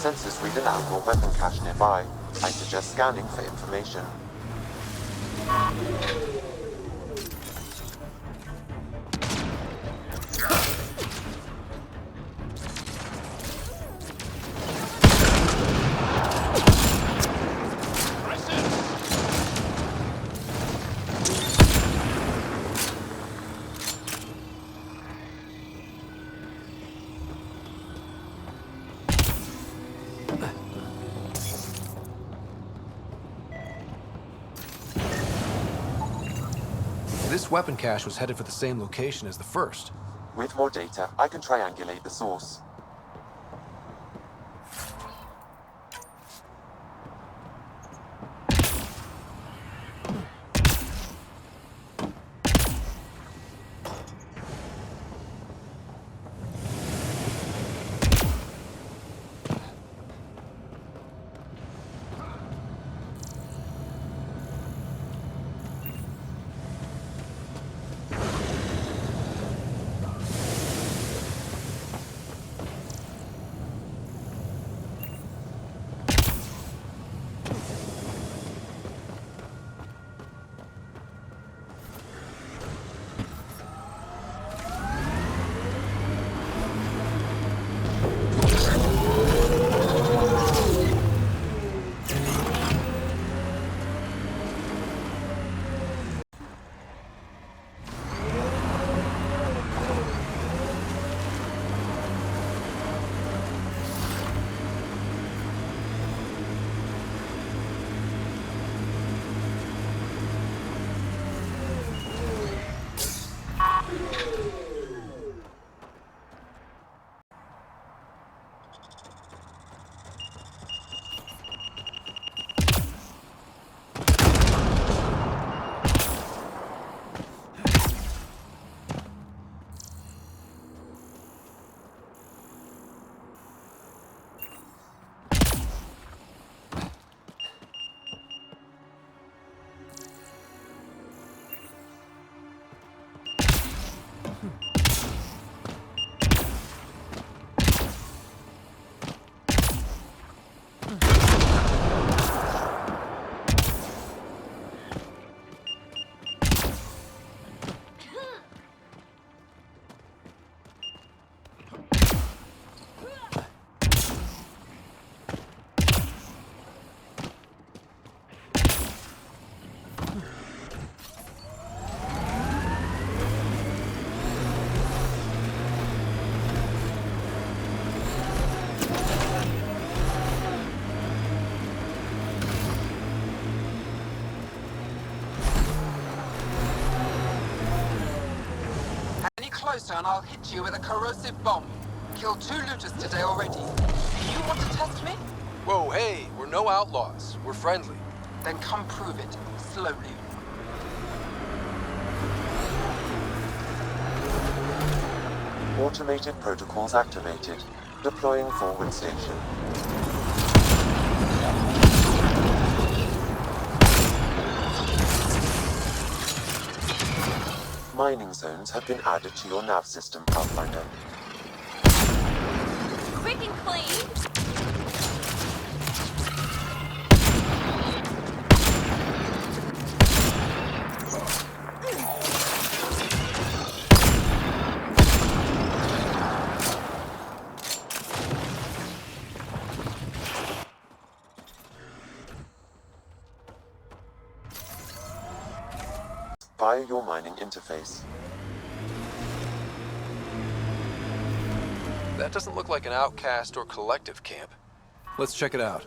Sensors read an outlaw weapon cache nearby. I suggest scanning for information. This weapon cache was headed for the same location as the first. With more data, I can triangulate the source. Closer and I'll hit you with a corrosive bomb. Killed 2 looters today already. You want to test me? Whoa, hey, we're no outlaws. We're friendly. Then come prove it, slowly. Automated protocols activated. Deploying forward station. Mining zones have been added to your nav system, Pathfinder. Quick and clean. Via your mining interface. That doesn't look like an outcast or collective camp. Let's check it out.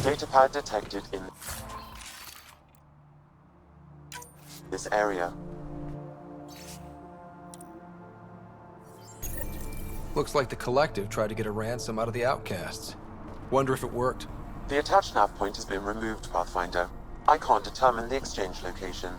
Datapad detected in this area. Looks like the collective tried to get a ransom out of the outcasts. Wonder if it worked. The attached nav point has been removed, Pathfinder. I can't determine the exchange location.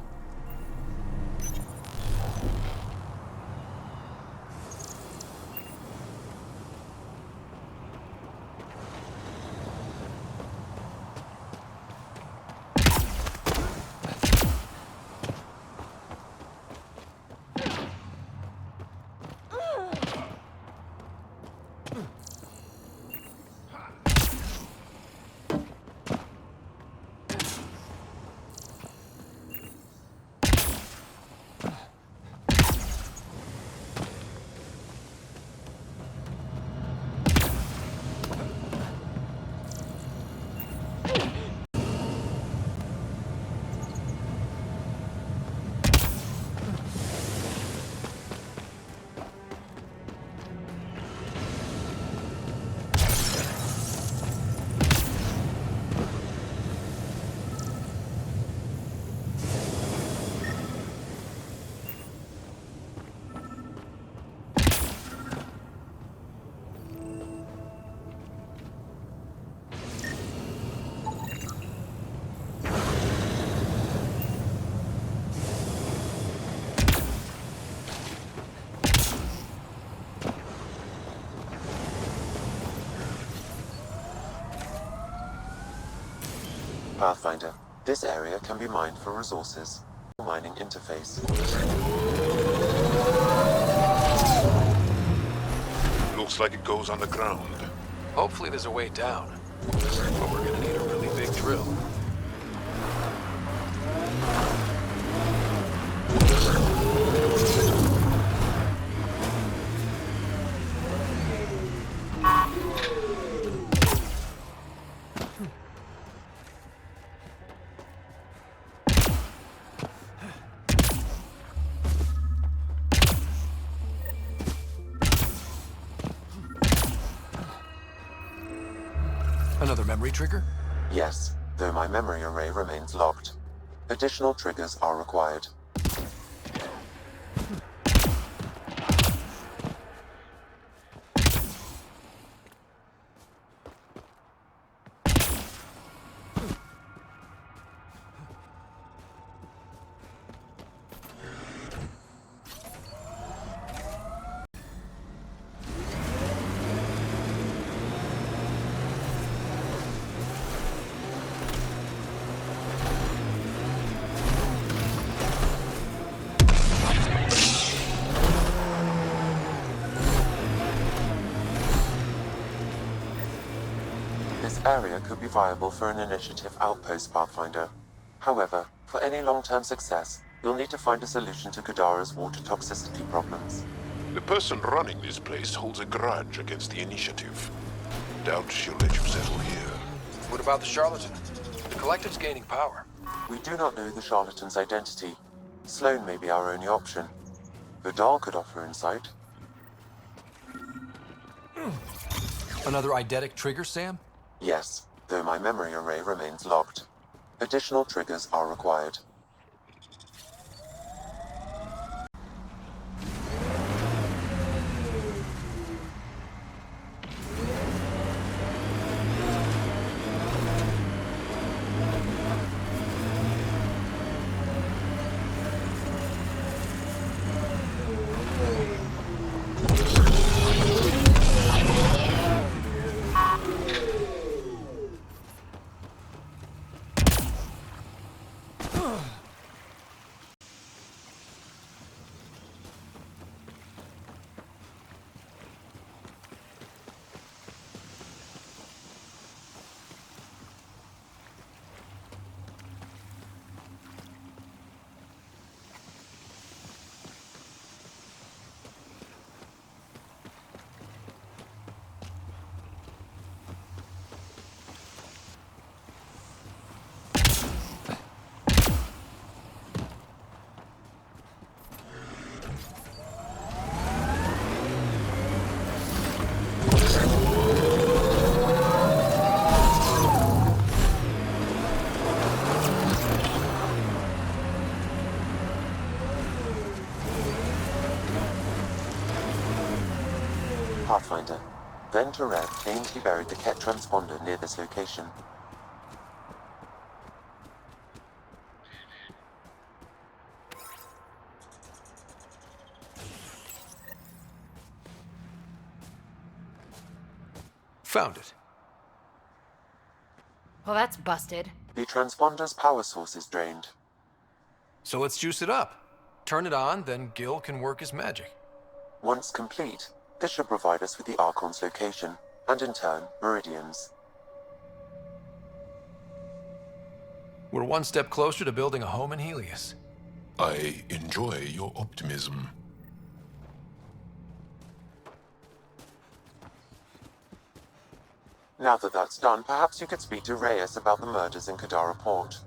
Pathfinder, this area can be mined for resources. Mining interface. Looks like it goes underground. Hopefully there's a way down. But we're gonna need a really big drill. Another memory trigger? Yes, though my memory array remains locked. Additional triggers are required. This area could be viable for an initiative outpost, Pathfinder. However, for any long-term success, you'll need to find a solution to Kadara's water toxicity problems. The person running this place holds a grudge against the initiative. Doubt she'll let you settle here. What about the charlatan? The Collective's gaining power. We do not know the charlatan's identity. Sloan may be our only option. Vidal could offer insight. Another eidetic trigger, Sam? Yes, though my memory array remains locked. Additional triggers are required. Pathfinder. Then Tarek claimed he buried the Ket transponder near this location. Found it. Well, that's busted. The transponder's power source is drained. So let's juice it up. Turn it on, then Gil can work his magic. Once complete, this should provide us with the Archon's location, and in turn, meridians. We're one step closer to building a home in Helios. I enjoy your optimism. Now that that's done, perhaps you could speak to Reyes about the murders in Kadara Port.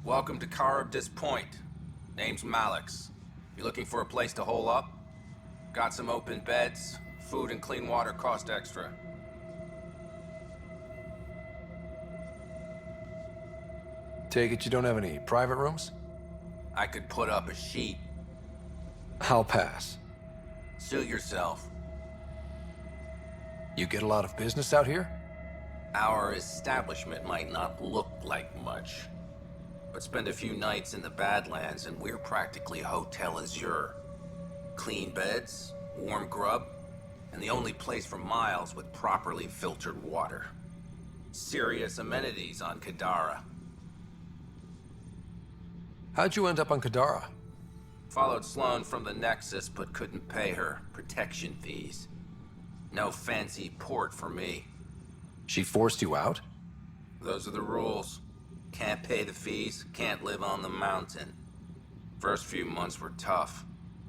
Welcome to Charybdis Point. Name's Malix. You looking for a place to hole up? Got some open beds. Food and clean water cost extra. Take it you don't have any private rooms? I could put up a sheet. I'll pass. Suit yourself. You get a lot of business out here? Our establishment might not look like much, but spend a few nights in the Badlands and we're practically Hotel Azure. Clean beds, warm grub, and the only place for miles with properly filtered water. Serious amenities on Kadara. How'd you end up on Kadara? Followed Sloan from the Nexus, but couldn't pay her protection fees. No fancy port for me. She forced you out? Those are the rules. Can't pay the fees, can't live on the mountain. First few months were tough.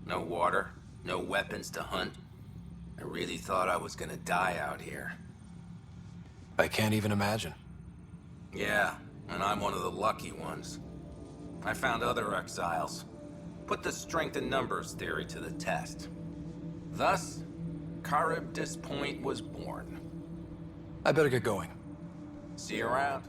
No water, no weapons to hunt. I really thought I was gonna die out here. I can't even imagine. Yeah, and I'm one of the lucky ones. I found other exiles. Put the strength in numbers theory to the test. Thus, Charybdis Point was born. I better get going. See you around.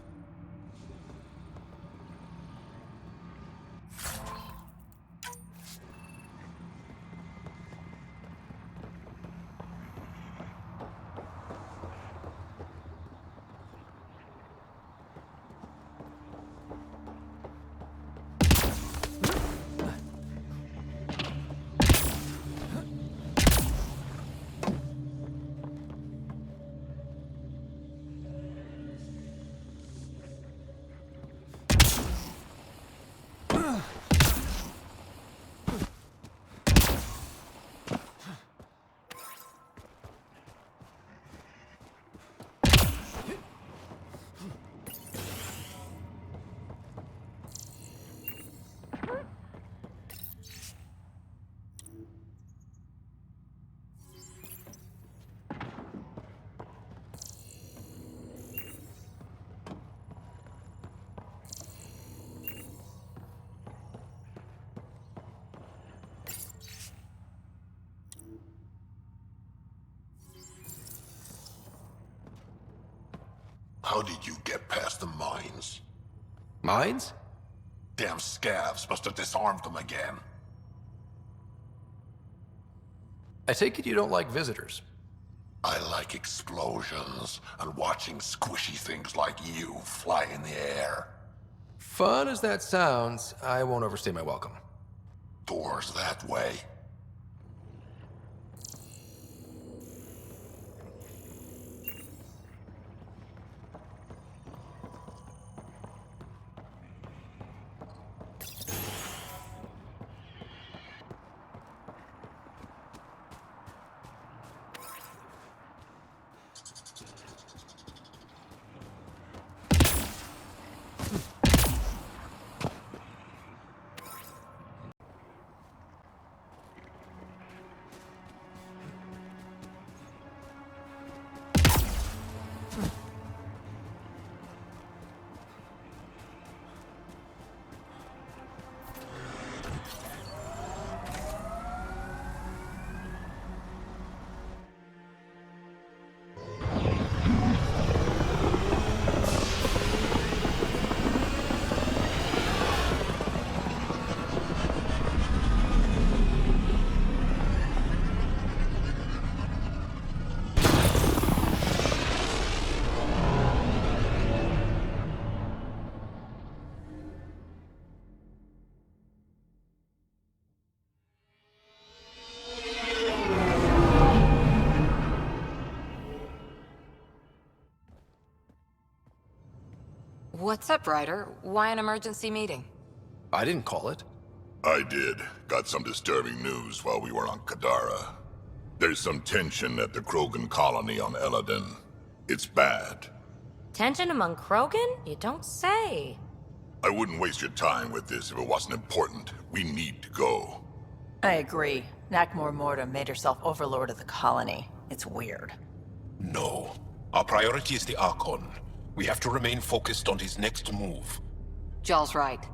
How did you get past the mines? Mines? Damn scavs must have disarmed them again. I take it you don't like visitors. I like explosions and watching squishy things like you fly in the air. Fun as that sounds, I won't overstay my welcome. Doors that way. What's up, Ryder? Why an emergency meeting? I didn't call it. I did. Got some disturbing news while we were on Kadara. There's some tension at the Krogan colony on Eladin. It's bad. Tension among Krogan? You don't say. I wouldn't waste your time with this if it wasn't important. We need to go. I agree. Nakmor Morta made herself overlord of the colony. It's weird. No. Our priority is the Archon. We have to remain focused on his next move. Jall's right.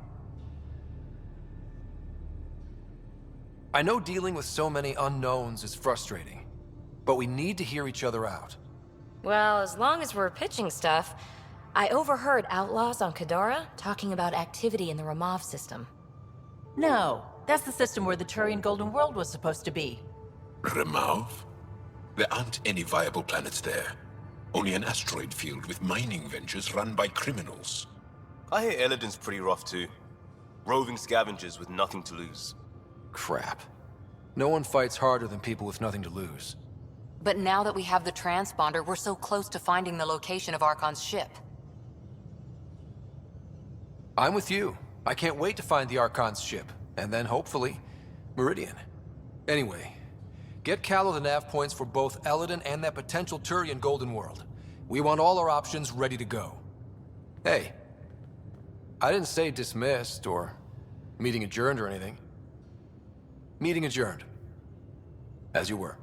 I know dealing with so many unknowns is frustrating, but we need to hear each other out. Well, as long as we're pitching stuff, I overheard outlaws on Kadara talking about activity in the Ramov system. No, that's the system where the Turian Golden World was supposed to be. Ramov? There aren't any viable planets there. Only an asteroid field with mining ventures run by criminals. I hear Eladin's pretty rough too. Roving scavengers with nothing to lose. Crap. No one fights harder than people with nothing to lose. But now that we have the transponder, we're so close to finding the location of Archon's ship. I'm with you. I can't wait to find the Archon's ship, and then hopefully, Meridian. Anyway, get Callow the nav points for both Eladin and that potential Turian Golden World. We want all our options ready to go. Hey, I didn't say dismissed or meeting adjourned or anything. Meeting adjourned. As you were.